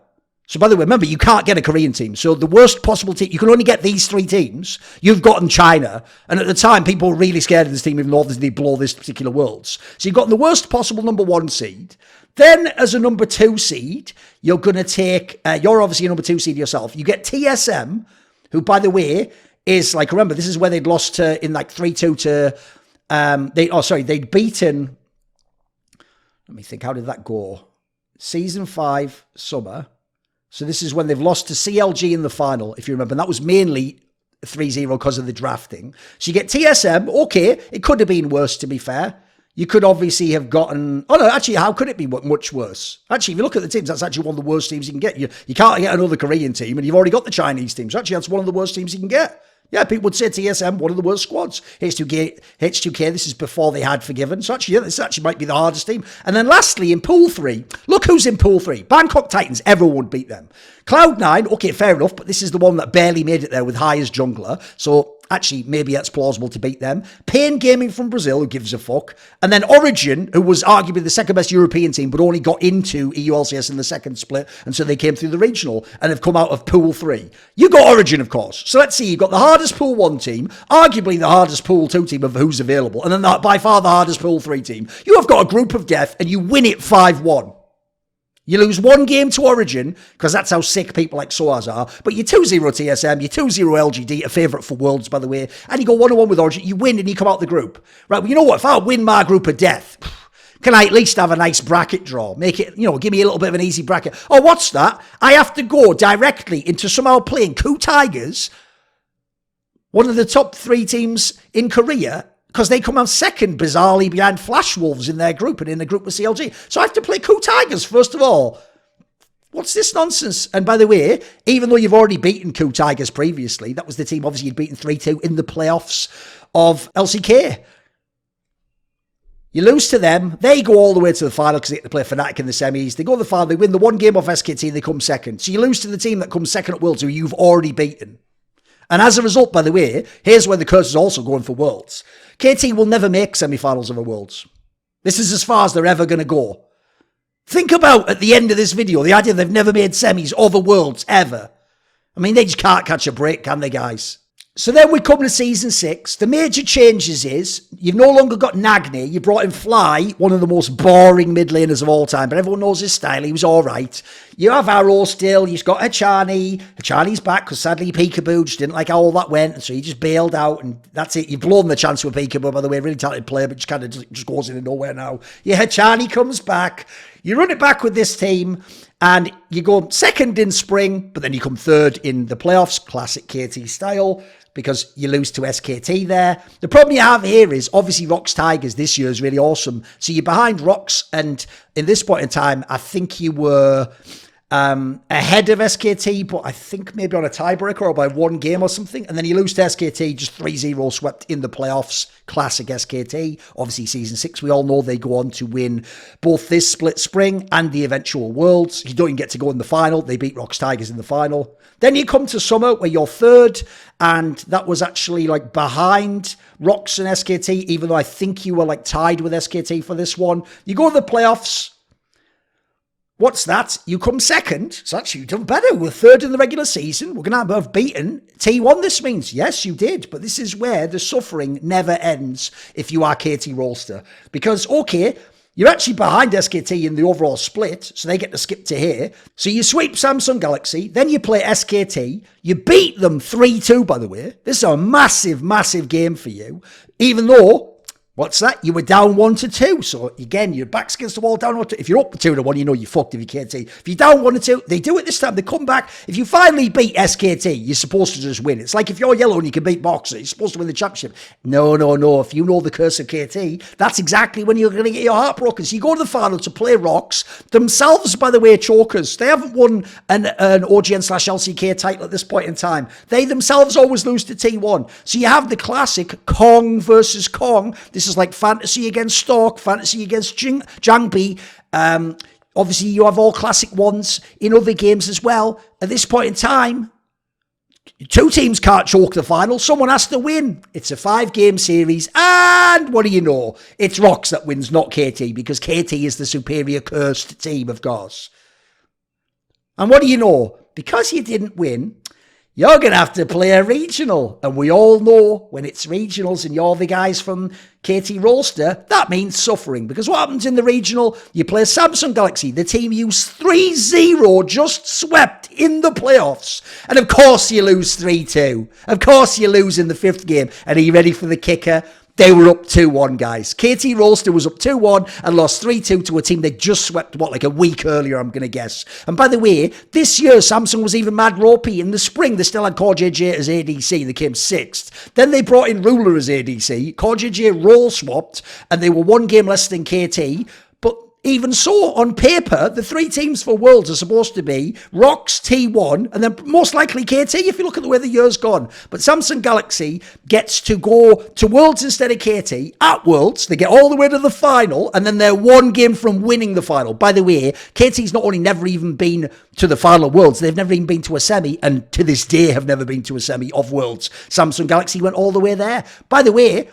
So, by the way, remember, you can't get a Korean team. So, the worst possible team, you can only get these 3 teams. You've gotten China. And at the time, people were really scared of this team, even though they blow this particular Worlds. So, you've gotten the worst possible number 1 seed. Then, as a number 2 seed, you're going to take, you're obviously a number 2 seed yourself. You get TSM, who, by the way, is like, remember, this is where they'd lost to, in like 3-2 to, they'd beaten, let me think, how did that go? Season 5, summer. So this is when they've lost to CLG in the final, if you remember. And that was mainly 3-0 because of the drafting. So you get TSM. Okay, it could have been worse, to be fair. You could obviously have gotten... Oh, no, actually, how could it be much worse? Actually, if you look at the teams, that's actually one of the worst teams you can get. You can't get another Korean team, and you've already got the Chinese teams. So actually, that's one of the worst teams you can get. Yeah, people would say TSM, one of the worst squads. H2K, this is before they had Forgiven. So actually, yeah, this actually might be the hardest team. And then lastly, in Pool 3, look who's in Pool 3. Bangkok Titans, everyone would beat them. Cloud9, okay, fair enough, but this is the one that barely made it there with High as jungler. So actually, maybe that's plausible to beat them. Pain Gaming from Brazil, who gives a fuck. And then Origin, who was arguably the second best European team, but only got into EULCS in the second split. And so they came through the regional and have come out of Pool 3. You got Origin, of course. So let's see, you've got the hardest Pool 1 team, arguably the hardest Pool 2 team of who's available, and then by far the hardest Pool 3 team. You have got a group of death and you win it 5-1. You lose 1 game to Origin, because that's how sick people like SOAS are, but you 2-0 TSM, you 2-0 LGD, a favourite for Worlds, by the way, and you go 1-1 with Origin, you win and you come out the group. Right, well, you know what, if I win my group of death, can I at least have a nice bracket draw? Make it, give me a little bit of an easy bracket. Oh, what's that? I have to go directly into somehow playing KT Tigers, one of the top 3 teams in Korea, because they come out second, bizarrely, behind Flash Wolves in their group and in the group with CLG. So I have to play KT Tigers, first of all. What's this nonsense? And by the way, even though you've already beaten KT Tigers previously, that was the team, obviously, you'd beaten 3-2 in the playoffs of LCK. You lose to them. They go all the way to the final because they get to play Fnatic in the semis. They go to the final. They win the 1 game off SKT and they come second. So you lose to the team that comes second at Worlds, who you've already beaten. And as a result, by the way, here's where the curse is also going for Worlds. KT will never make semi-finals of a Worlds. This is as far as they're ever going to go. Think about, at the end of this video, the idea they've never made semis of a Worlds, ever. I mean, they just can't catch a break, can they, guys? So then we come to Season 6. The major changes is, you've no longer got Nagni. You brought in Fly, one of the most boring mid laners of all time, but everyone knows his style. He was all right. You have Arrow still. You've got Hachani. Hachani's back, because sadly Peekaboo just didn't like how all that went, and so he just bailed out, and that's it. You've blown the chance with Peekaboo, by the way. Really talented player, but just kind of just goes into nowhere now. Yeah, Hachani comes back. You run it back with this team, and you go second in spring, but then you come third in the playoffs, classic KT style, because you lose to SKT there. The problem you have here is, obviously, Rox Tigers this year is really awesome. So you're behind Rox, and in this point in time, I think you were ahead of SKT, but I think maybe on a tiebreaker or by 1 game or something. And then you lose to SKT, just 3-0 swept in the playoffs. Classic SKT. Obviously, Season 6, we all know they go on to win both this split spring and the eventual Worlds. You don't even get to go in the final. They beat Rox Tigers in the final. Then you come to summer, where you're third, and that was actually like behind Rox and SKT, even though I think you were like tied with SKT for this one. You go to the playoffs. What's that? You come second. So actually, you've done better. We're third in the regular season. We're going to have beaten T1, this means. Yes, you did. But this is where the suffering never ends if you are KT Rolster. Because, okay, you're actually behind SKT in the overall split, so they get to skip to here. So you sweep Samsung Galaxy, then you play SKT. You beat them 3-2, by the way. This is a massive, massive game for you. Even though... What's that? You were down 1-2. So again, your back's against the wall, down 1-2. If you're up 2-1, you know you're fucked if you can't see. If you're down 1-2, they do it this time. They come back. If you finally beat SKT, you're supposed to just win. It's like if you're yellow and you can beat Boxer, you're supposed to win the championship. No. If you know the curse of KT, that's exactly when you're going to get your heart broken. So you go to the final to play Rox. Themselves, by the way, chokers. They haven't won an OGN/LCK title at this point in time. They themselves always lose to T1. So you have the classic Kong versus Kong. This is like Fantasy against Stork, Fantasy against Jangbi. Obviously, you have all classic ones in other games as well. At this point in time, 2 teams can't choke the final. Someone has to win. It's a 5-game series. And what do you know? It's Rox that wins, not KT, because KT is the superior cursed team, of course. And what do you know? Because you didn't win, you're going to have to play a regional. And we all know when it's regionals and you're the guys from KT Rolster, that means suffering. Because what happens in the regional? You play Samsung Galaxy, the team you 3-0 just swept in the playoffs. And of course you lose 3-2. Of course you lose in the 5th game. And are you ready for the kicker? They were up 2-1, guys. KT Rolster was up 2-1 and lost 3-2 to a team they just swept, like a week earlier, I'm going to guess. And by the way, this year, Samsung was even mad ropey. In the spring, they still had KJJ as ADC. They came 6th. Then they brought in Ruler as ADC. KJJ role swapped, and they were 1 game less than KT. But even so, on paper, the 3 teams for Worlds are supposed to be Rox, T1, and then most likely KT, if you look at the way the year's gone. But Samsung Galaxy gets to go to Worlds instead of KT. At Worlds, they get all the way to the final, and then they're 1 game from winning the final. By the way, KT's not only never even been to the final of Worlds, they've never even been to a semi, and to this day have never been to a semi of Worlds. Samsung Galaxy went all the way there. By the way,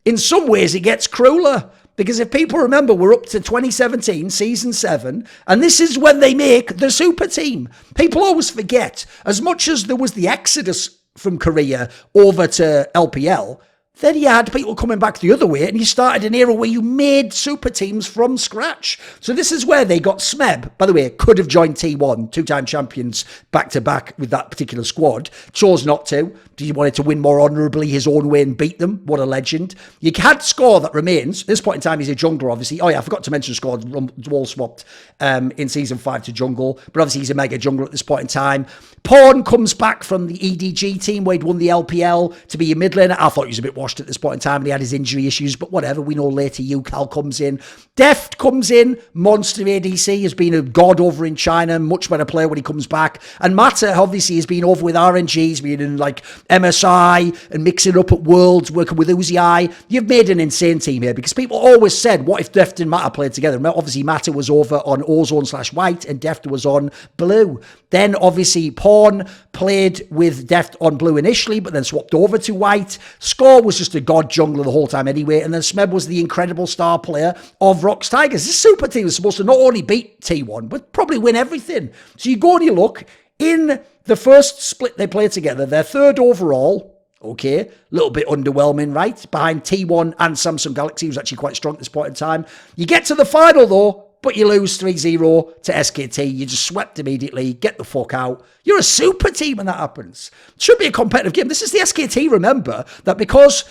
in some ways, it gets crueler. Because if people remember, we're up to 2017, Season 7, and this is when they make the super team. People always forget, as much as there was the exodus from Korea over to LPL, then you had people coming back the other way, and you started an era where you made super teams from scratch. So this is where they got Smeb. By the way, could have joined T1, 2-time champions, back-to-back with that particular squad. Chose not to. He wanted to win more honourably his own way and beat them. What a legend. You had Score that remains. At this point in time, he's a jungler, obviously. Oh yeah, I forgot to mention Score. Wall swapped in Season 5 to jungle. But obviously, he's a mega jungler at this point in time. Pawn comes back from the EDG team where he'd won the LPL to be a mid laner. I thought he was a bit washed at this point in time and he had his injury issues, but whatever. We know later Cal comes in. Deft comes in. Monster ADC has been a god over in China. Much better player when he comes back. And Mata obviously has been over with RNG. He's been in like MSI and mixing up at Worlds, working with Uzi I. You've made an insane team here because people always said, what if Deft and Mata played together? Obviously Mata was over on Ozone/White and Deft was on Blue. Then obviously Pawn played with Deft on Blue initially, but then swapped over to White. Score was just a god jungler the whole time anyway. And then Smeb was the incredible star player of Rox Tigers. This super team was supposed to not only beat T1, but probably win everything. So you go and you look, in the first split they played together, they're 3rd overall. Okay, a little bit underwhelming, right? Behind T1 and Samsung Galaxy, who's actually quite strong at this point in time. You get to the final though, but you lose 3-0 to SKT. You just swept immediately. Get the fuck out. You're a super team when that happens. It should be a competitive game. This is the SKT, remember, that because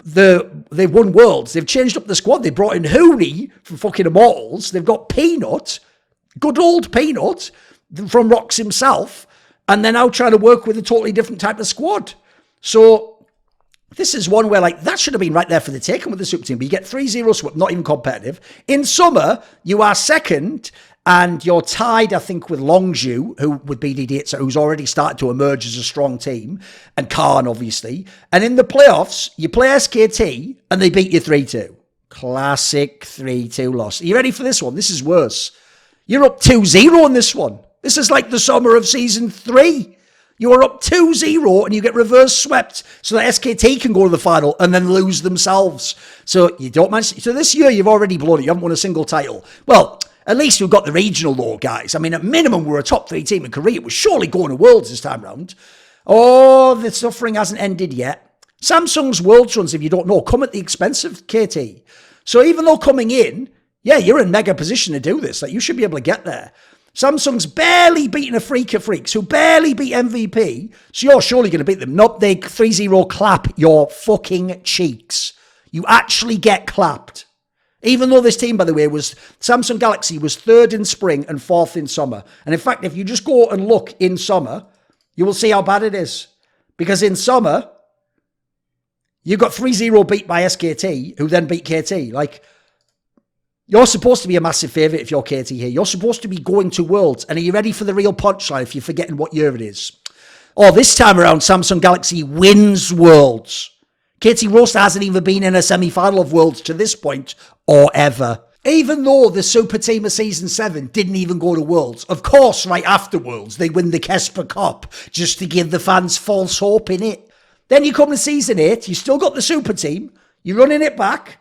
they've won Worlds, they've changed up the squad. They brought in Hooney from fucking Immortals. They've got Peanut, good old Peanut, from Rox himself, and they're now trying to work with a totally different type of squad. So this is one where, like, that should have been right there for the taking with the super team. But you get 3-0 swept, not even competitive. In summer, you are 2nd, and you're tied, I think, with Longzhu, who with BDD, so who's already started to emerge as a strong team, and Khan, obviously. And in the playoffs, you play SKT, and they beat you 3-2. Classic 3-2 loss. Are you ready for this one? This is worse. You're up 2-0 in this one. This is like the summer of Season 3. You are up 2-0 and you get reverse swept so that SKT can go to the final and then lose themselves. So you don't manage. So this year you've already blown it. You haven't won a single title. Well, at least we've got the regional though, guys. I mean, at minimum, we're a top 3 team in Korea. We're surely going to Worlds this time round. Oh, the suffering hasn't ended yet. Samsung's Worlds runs, if you don't know, come at the expense of KT. So even though coming in, yeah, you're in mega position to do this. Like, you should be able to get there. Samsung's barely beaten a freak of freaks who barely beat MVP, so you're surely going to beat them. Not they 3-0 clap your fucking cheeks. You actually get clapped. Even though this team, by the way, Samsung Galaxy was 3rd in spring and 4th in summer. And in fact, if you just go and look in summer, you will see how bad it is. Because in summer, you got 3-0 beat by SKT, who then beat KT. Like, you're supposed to be a massive favourite if you're KT here. You're supposed to be going to Worlds. And are you ready for the real punchline if you're forgetting what year it is? Oh, this time around, Samsung Galaxy wins Worlds. KT Rolster hasn't even been in a semi-final of Worlds to this point or ever. Even though the super team of Season 7 didn't even go to Worlds. Of course, right after Worlds, they win the Kesper Cup just to give the fans false hope in it. Then you come to Season 8, you still got the super team, you're running it back.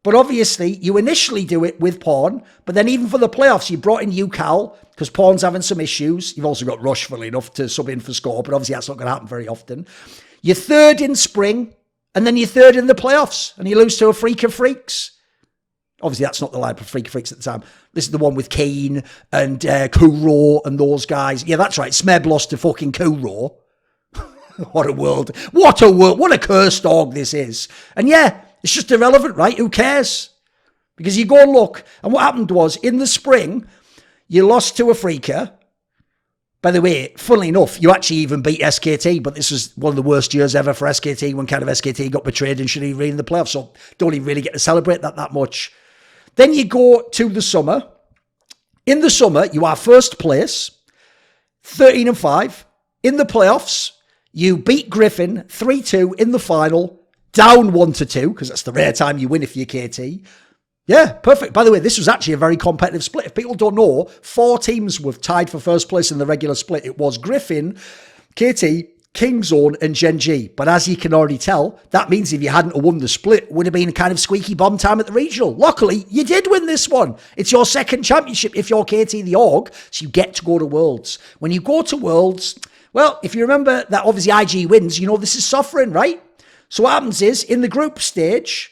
But obviously, you initially do it with Pawn, but then even for the playoffs, you brought in UCal because Pawn's having some issues. You've also got Rush, funnily enough, to sub in for Score, but obviously that's not going to happen very often. You're third in spring, and then you're third in the playoffs, and you lose to a Freak of Freaks. Obviously, that's not the line for Freak of Freaks at the time. This is the one with Kane and Kuro and those guys. Yeah, that's right. Smeb lost to fucking Kuro. What a world. What a world. What a cursed dog this is. And yeah, it's just irrelevant, right? Who cares? Because you go and look, and what happened was, in the spring, you lost to a Freaker. By the way, funnily enough, you actually even beat SKT, but this was one of the worst years ever for SKT when kind of SKT got betrayed and shouldn't even in the playoffs, so don't even really get to celebrate that much. Then you go to the summer. In the summer, you are first place, 13-5. In the playoffs, you beat Griffin 3-2 in the final, down 1-2, because that's the rare time you win if you're KT. Yeah, perfect. By the way, this was actually a very competitive split. If people don't know, 4 teams were tied for first place in the regular split. It was Griffin, KT, Kingzone, and Gen G. But as you can already tell, that means if you hadn't won the split, it would have been a kind of squeaky bomb time at the regional. Luckily, you did win this one. It's your second championship if you're KT the org, so you get to go to Worlds. When you go to Worlds, well, if you remember that obviously IG wins, you know this is Thorin, right? So what happens is, in the group stage,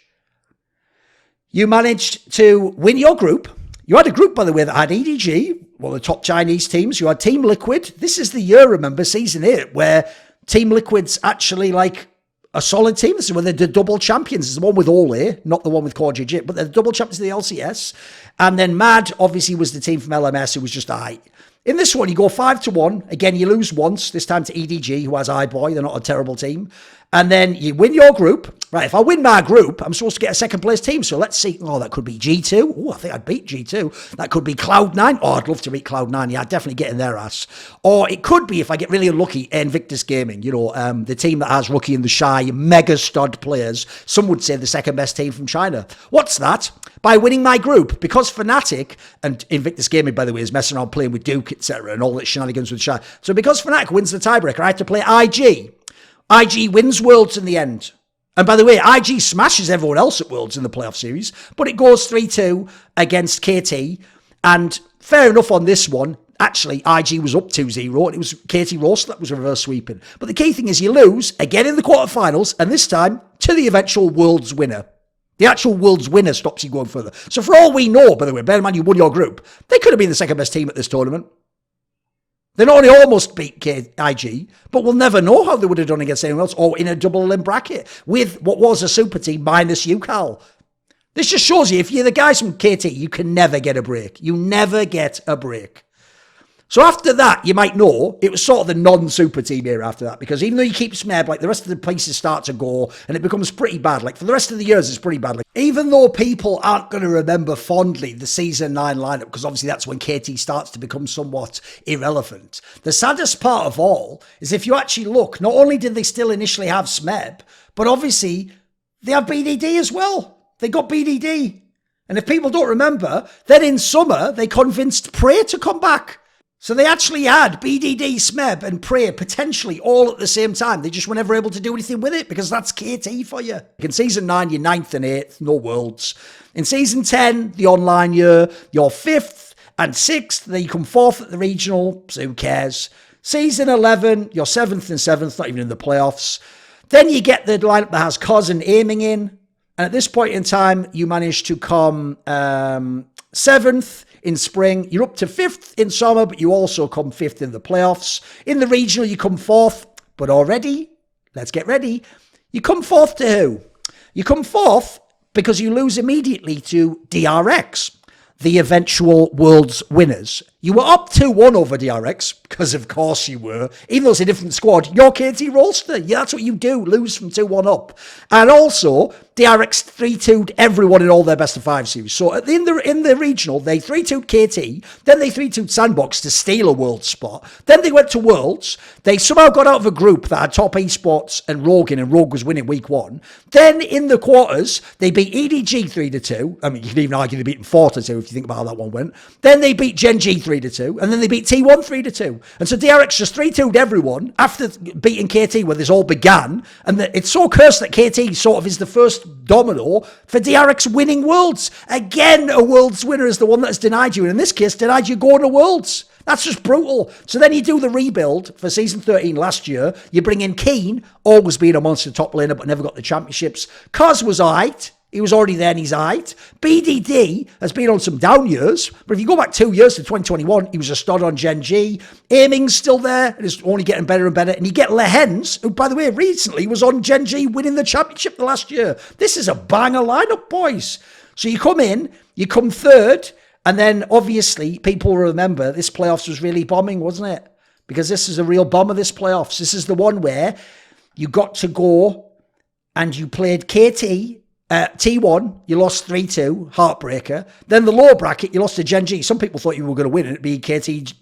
you managed to win your group. You had a group, by the way, that had EDG, one of the top Chinese teams. You had Team Liquid. This is the year, remember, Season 8, where Team Liquid's actually like a solid team. This is where they're the double champions. It's the one with Ole, not the one with Core Jit, but they're the double champions of the LCS. And then Mad, obviously, was the team from LMS who was just aight. In this one, you go 5-1. Again, you lose once, this time to EDG, who has iBoy. They're not a terrible team. And then you win your group. Right, if I win my group, I'm supposed to get a second place team. So let's see. Oh, that could be G2. Oh, I think I'd beat G2. That could be Cloud9. Oh, I'd love to beat Cloud9. Yeah, I'd definitely get in their ass. Or it could be, if I get really unlucky, Invictus Gaming. You know, the team that has Rookie and the Shy, mega stud players. Some would say the second best team from China. What's that? By winning my group. Because Fnatic, and Invictus Gaming, by the way, is messing around playing with Duke, etc. and all that shenanigans with Shy. So because Fnatic wins the tiebreaker, I have to play IG. IG wins Worlds in the end. And by the way, IG smashes everyone else at Worlds in the playoff series, but it goes 3-2 against KT. And fair enough on this one. Actually, IG was up 2-0, and it was KT Rolster that was reverse sweeping. But the key thing is you lose, again in the quarterfinals, and this time to the eventual Worlds winner. The actual Worlds winner stops you going further. So for all we know, by the way, bear in mind you won your group, they could have been the second best team at this tournament. They not only almost beat IG, but we'll never know how they would have done against anyone else, or in a double limb bracket with what was a super team minus UCal. This just shows you, if you're the guys from KT, you can never get a break. You never get a break. So after that, you might know, it was sort of the non-super team here after that, because even though you keep Smeb, like the rest of the pieces start to go, and it becomes pretty bad. Like for the rest of the years, it's pretty bad. Like, even though people aren't going to remember fondly the Season 9 lineup, because obviously that's when KT starts to become somewhat irrelevant. The saddest part of all is if you actually look, not only did they still initially have Smeb, but obviously they have BDD as well. They got BDD. And if people don't remember, then in summer, they convinced Prey to come back. So they actually had BDD, Smeb, and Prey potentially all at the same time. They just were never able to do anything with it because that's KT for you. In Season 9, you're 9th and 8th, no Worlds. In Season 10, the online year, you're 5th and 6th. Then you come 4th at the regional, so who cares? Season 11, you're 7th and 7th, not even in the playoffs. Then you get the lineup that has Cos and Aiming in. And at this point in time, you manage to come 7th. In spring, you're up to 5th in summer, but you also come 5th in the playoffs. In the regional, you come 4th, but already, let's get ready, you come 4th to who? You come 4th because you lose immediately to DRX, the eventual Worlds winners. You were up 2-1 over DRX, because of course you were. Even though it's a different squad, you're KT Rolster. Yeah, that's what you do, lose from 2-1 up. And also, DRX 3-2'd everyone in all their best-of-5 series. So in the regional, they 3-2'd KT, then they 3-2'd Sandbox to steal a World spot. Then they went to Worlds. They somehow got out of a group that had Top Esports and Rogue in, and Rogue was winning week 1. Then in the quarters, they beat EDG 3-2. I mean, you can even argue they beat them 4-2 if you think about how that one went. Then they beat Gen G 3-2, and then they beat T1 3-2. And so DRX just 3-2'd everyone after beating KT where this all began. And it's so cursed that KT sort of is the first domino for DRX winning Worlds. Again, a Worlds winner is the one that has denied you, and in this case, denied you going to Worlds. That's just brutal. So then you do the rebuild for Season 13 last year. You bring in Keen, always being a monster top laner, but never got the championships. Cos was alright. He was already there and he's alright. BDD has been on some down years, but if you go back 2 years to 2021, he was a stud on Gen G. Aiming's still there and is only getting better and better. And you get Lehens, who, by the way, recently was on Gen G winning the championship the last year. This is a banger lineup, boys. So you come in, you come third, and then, obviously, people remember this playoffs was really bombing, wasn't it? Because this is a real bomber, this playoffs. This is the one where you got to go and you played KT, T1, you lost 3-2, heartbreaker. Then the lower bracket, you lost to Gen G. Some people thought you were going to win and it'd be KT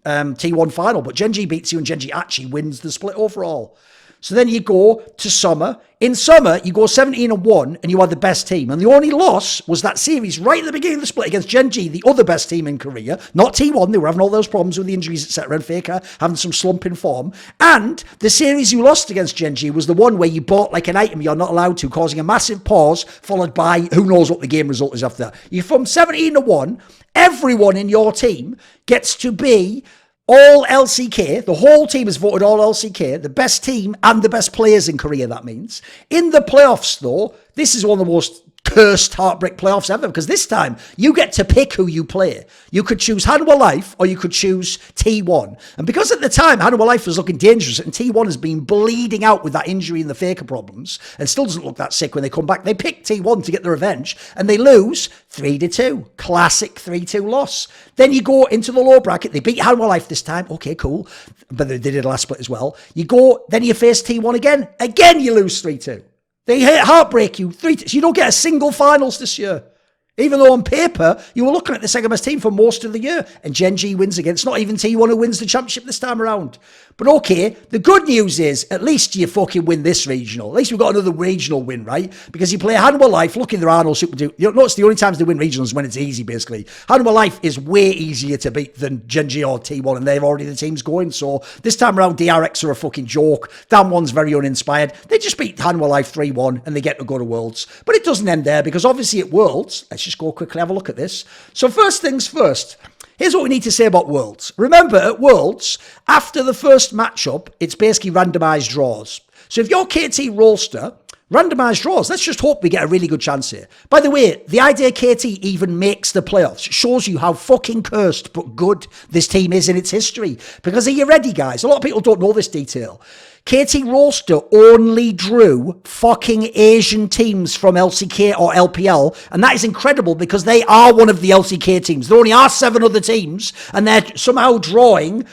T1 final, but Gen G beats you and Gen G actually wins the split overall. So then you go to summer. In summer, you go 17-1 and you are the best team. And the only loss was that series right at the beginning of the split against Gen G, the other best team in Korea. Not T1, they were having all those problems with the injuries, etc. And Faker having some slump in form. And the series you lost against Gen G was the one where you bought like an item you're not allowed to, causing a massive pause, followed by who knows what the game result is after that. You're from 17-1, everyone in your team gets to be all LCK, the whole team has voted all LCK, the best team and the best players in Korea, that means. In the playoffs, though, this is one of the most cursed heartbreak playoffs ever, because this time you get to pick who you play. You could choose Hanwha Life or you could choose T1. And because at the time Hanwha Life was looking dangerous and T1 has been bleeding out with that injury and the Faker problems and still doesn't look that sick when they come back, they pick T1 to get the revenge and they lose 3-2. Classic 3-2 loss. Then you go into the lower bracket. They beat Hanwha Life this time. Okay, cool. But they did last split as well. You go, then you face T1 again. Again, you lose 3-2. They heartbreak you 3-2. So you don't get a single finals this year. Even though on paper, you were looking at the second best team for most of the year. And Gen G wins again. It's not even T1 who wins the championship this time around. But okay, the good news is, at least you fucking win this regional. At least we've got another regional win, right? Because you play Hanwha Life, lucky there are no Super Duke. You notice the only times they win regionals when it's easy, basically. Hanwha Life is way easier to beat than Gen G or T1, and they've already the teams going. So this time around, DRX are a fucking joke. Damwon's very uninspired. They just beat Hanwha Life 3-1, and they get to go to Worlds. But it doesn't end there, because obviously at Worlds, let's just go quickly have a look at this. So first things first. Here's what we need to say about Worlds. Remember, at Worlds, after the first matchup, it's basically randomised draws. So if you're KT Rolster, randomised draws, let's just hope we get a really good chance here. By the way, the idea KT even makes the playoffs shows you how fucking cursed but good this team is in its history. Because are you ready, guys? A lot of people don't know this detail. KT Rolster only drew fucking Asian teams from LCK or LPL, and that is incredible because they are one of the LCK teams. There only are 7 other teams, and they're somehow drawing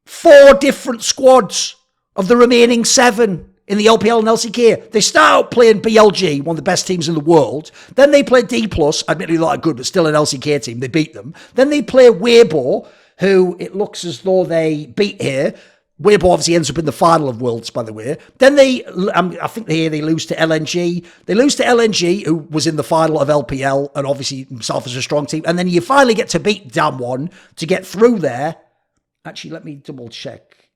4 different squads of the remaining 7 in the LPL and LCK. They start out playing BLG, one of the best teams in the world. Then they play D+, admittedly not good, but still an LCK team. They beat them. Then they play Weibo, who it looks as though they beat here. Weibo obviously ends up in the final of Worlds, by the way. Then I think they lose to LNG. They lose to LNG, who was in the final of LPL, and obviously himself is a strong team. And then you finally get to beat Damwon to get through there. Actually, let me double check.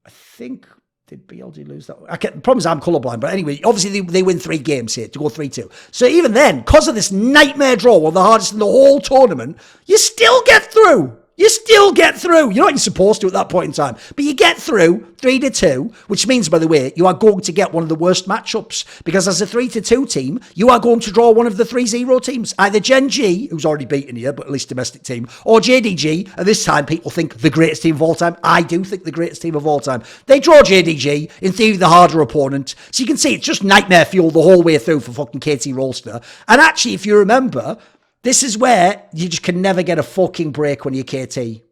I think, did BLG lose that one? The problem is I'm colourblind, but anyway, obviously they win 3 games here to go 3-2. So even then, because of this nightmare draw, one of the hardest in the whole tournament, you still get through. You still get through. You're not even supposed to at that point in time. But you get through 3-2, which means, by the way, you are going to get one of the worst matchups. Because as a 3-2 team, you are going to draw one of the 3-0 teams. Either Gen G, who's already beaten you, but at least domestic team, or JDG. And this time, people think the greatest team of all time. I do think the greatest team of all time. They draw JDG, in theory, the harder opponent. So you can see it's just nightmare fuel the whole way through for fucking KT Rolster. And actually, if you remember, this is where you just can never get a fucking break when you're KT.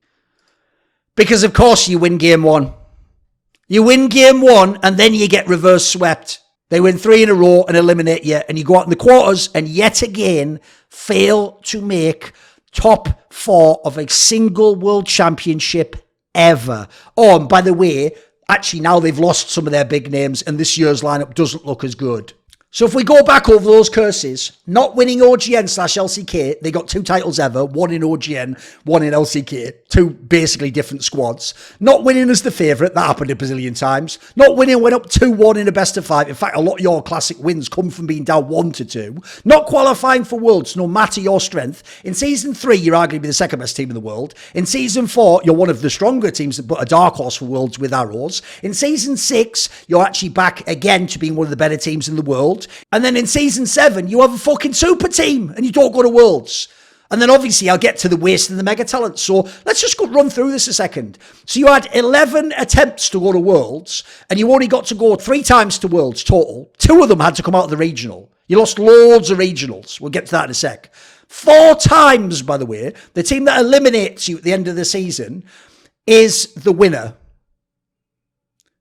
Because, of course, you win game 1. You win game 1, and then you get reverse swept. They win 3 in a row and eliminate you, and you go out in the quarters and yet again fail to make top 4 of a single world championship ever. Oh, and by the way, actually now they've lost some of their big names, and this year's lineup doesn't look as good. So if we go back over those curses, not winning OGN/LCK, they got 2 titles ever, one in OGN, one in LCK, 2 basically different squads. Not winning as the favourite, that happened a bazillion times. Not winning, went up 2-1 in a best of 5. In fact, a lot of your classic wins come from being down 1-2. Not qualifying for Worlds, no matter your strength. In Season 3, you're arguably the second best team in the world. In Season 4, you're one of the stronger teams, but a dark horse for Worlds with Arrows. In Season 6, you're actually back again to being one of the better teams in the world. And then in Season 7, you have a fucking super team and you don't go to Worlds. And then obviously I'll get to the waste and the mega talent. So let's just go run through this a second. So you had 11 attempts to go to Worlds and you only got to go 3 times to Worlds total. 2 of them had to come out of the regional. You lost loads of regionals. We'll get to that in a sec. 4 times, by the way, the team that eliminates you at the end of the season is the winner.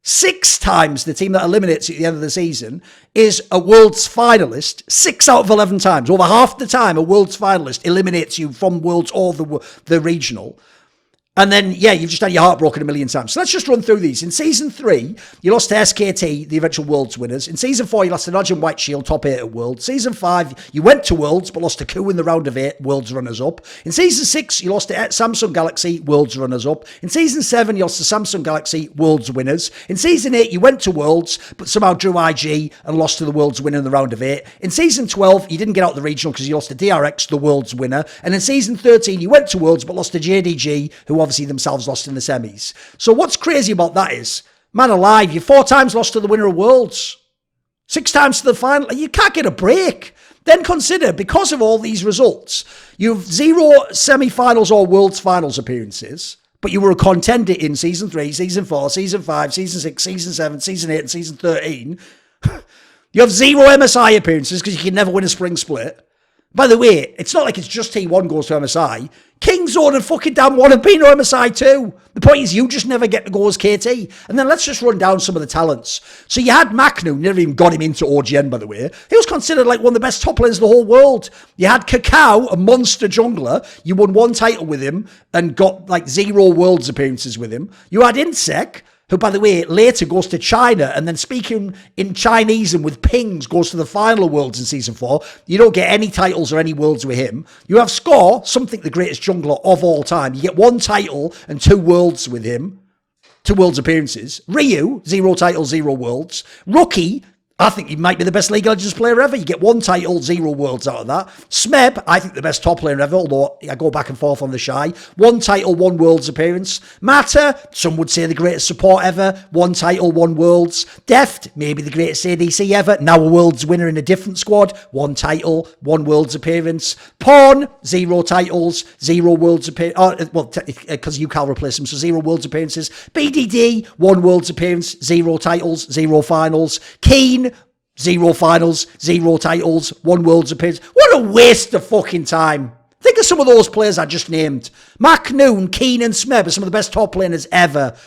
6 times the team that eliminates you at the end of the season is a Worlds finalist. 6 out of 11 times. Over half the time, a Worlds finalist eliminates you from Worlds or the regional. And then, yeah, you've just had your heart broken a million times. So let's just run through these. In Season 3, you lost to SKT, the eventual Worlds winners. In Season 4, you lost to Nodge and White Shield, top 8 at Worlds. Season 5, you went to Worlds, but lost to KOO in the round of 8, Worlds runners-up. In Season 6, you lost to Samsung Galaxy, Worlds runners-up. In Season 7, you lost to Samsung Galaxy, Worlds winners. In Season 8, you went to Worlds, but somehow drew IG and lost to the Worlds winner in the round of 8. In Season 12, you didn't get out the regional because you lost to DRX, the Worlds winner. And in Season 13, you went to Worlds, but lost to JDG, who obviously themselves lost in the semis. So what's crazy about that is, man alive, you 4 times lost to the winner of Worlds, 6 times to the final. You can't get a break. Then consider, because of all these results, you've 0 semi-finals or Worlds finals appearances, but you were a contender in Season 3, Season 4, Season 5, Season 6, Season 7, Season 8, and Season 13. You have 0 MSI appearances because you can never win a spring split. By the way, it's not like it's just T1 goes to MSI. Kingzone and fucking damn one have been to MSI too. The point is you just never get to go as KT. And then let's just run down some of the talents. So you had Macnu, never even got him into OGN, by the way. He was considered like one of the best top laners in the whole world. You had Kakao, a monster jungler. You won 1 title with him and got like 0 Worlds appearances with him. You had Insec, who, by the way, later goes to China and then speaking in Chinese and with pings goes to the final of Worlds in Season 4. You don't get any titles or any Worlds with him. You have Score, something the greatest jungler of all time. You get 1 title and 2 Worlds with him. 2 Worlds appearances. Ryu, 0 titles, 0 Worlds. Rookie, I think he might be the best League of Legends player ever. You get 1 title, 0 Worlds out of that. Smeb, I think the best top player ever, although I go back and forth on the shy. 1 title, 1 Worlds appearance. Matter, some would say the greatest support ever. 1 title, 1 Worlds. Deft, maybe the greatest ADC ever. Now a Worlds winner in a different squad. 1 title, 1 Worlds appearance. Pawn, 0 titles, 0 Worlds appearance. Well, because UCAL replaced him, so 0 Worlds appearances. BDD, 1 Worlds appearance, 0 titles, 0 finals. Keen, 0 finals, 0 titles, 1 Worlds appearance. What a waste of fucking time. Think of some of those players I just named. Macnoon, Keen and Smeb are some of the best top laners ever.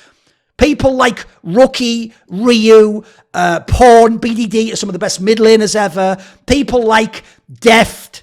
People like Rookie, Ryu, Pawn, BDD are some of the best mid laners ever. People like Deft,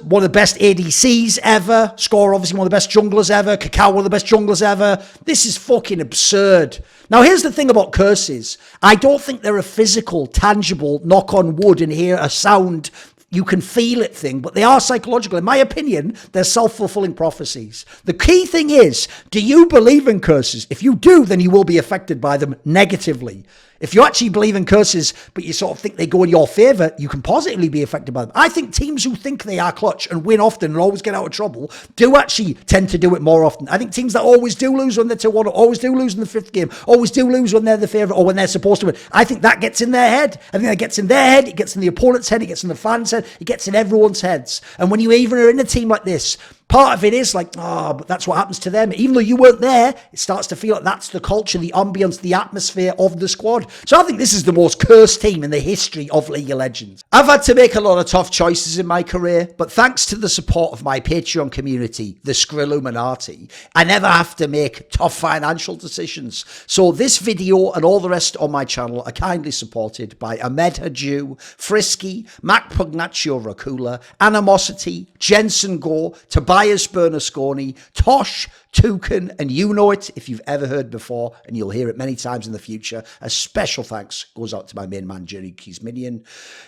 one of the best ADCs ever. Score, obviously one of the best junglers ever. Kakao, one of the best junglers ever. This is fucking absurd. Now, here's the thing about curses. I don't think they're a physical, tangible, knock on wood and hear a sound, you can feel it thing, but they are psychological. In my opinion, they're self-fulfilling prophecies. The key thing is, do you believe in curses? If you do, then you will be affected by them negatively. If you actually believe in curses, but you sort of think they go in your favour, you can positively be affected by them. I think teams who think they are clutch and win often and always get out of trouble do actually tend to do it more often. I think teams that always do lose when they're 2-1, always do lose in the 5th game, always do lose when they're the favourite or when they're supposed to win. I think that gets in their head. I think that gets in their head, it gets in the opponent's head, it gets in the fans' head, it gets in everyone's heads. And when you even are in a team like this, part of it is like, but that's what happens to them. Even though you weren't there, it starts to feel like that's the culture, the ambience, the atmosphere of the squad. So I think this is the most cursed team in the history of League of Legends. I've had to make a lot of tough choices in my career, but thanks to the support of my Patreon community, the Skrilluminati, I never have to make tough financial decisions. So this video and all the rest on my channel are kindly supported by Ahmed Hadjou, Frisky, Pugnatio, Rajcula, Animosity, Jensen Goh, Tobias Bernasconi, Tosh, Toucan, and you know it if you've ever heard before, and you'll hear it many times in the future. A special thanks goes out to my main man, Jerry Keys Minion.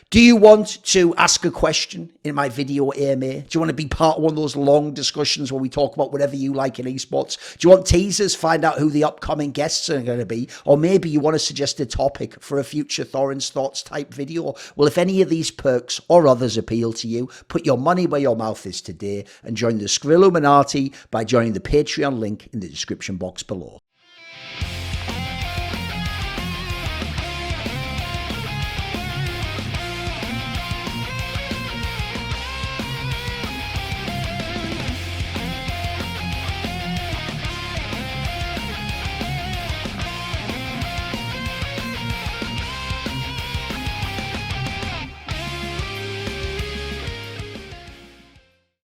Do you want to ask a question in my video AMA? Do you want to be part of one of those long discussions where we talk about whatever you like in esports? Do you want teasers, find out who the upcoming guests are going to be? Or maybe you want to suggest a topic for a future Thorin's Thoughts type video? Well, if any of these perks or others appeal to you, put your money where your mouth is today and join the Skrill Illuminati by joining the Patreon link in the description box below.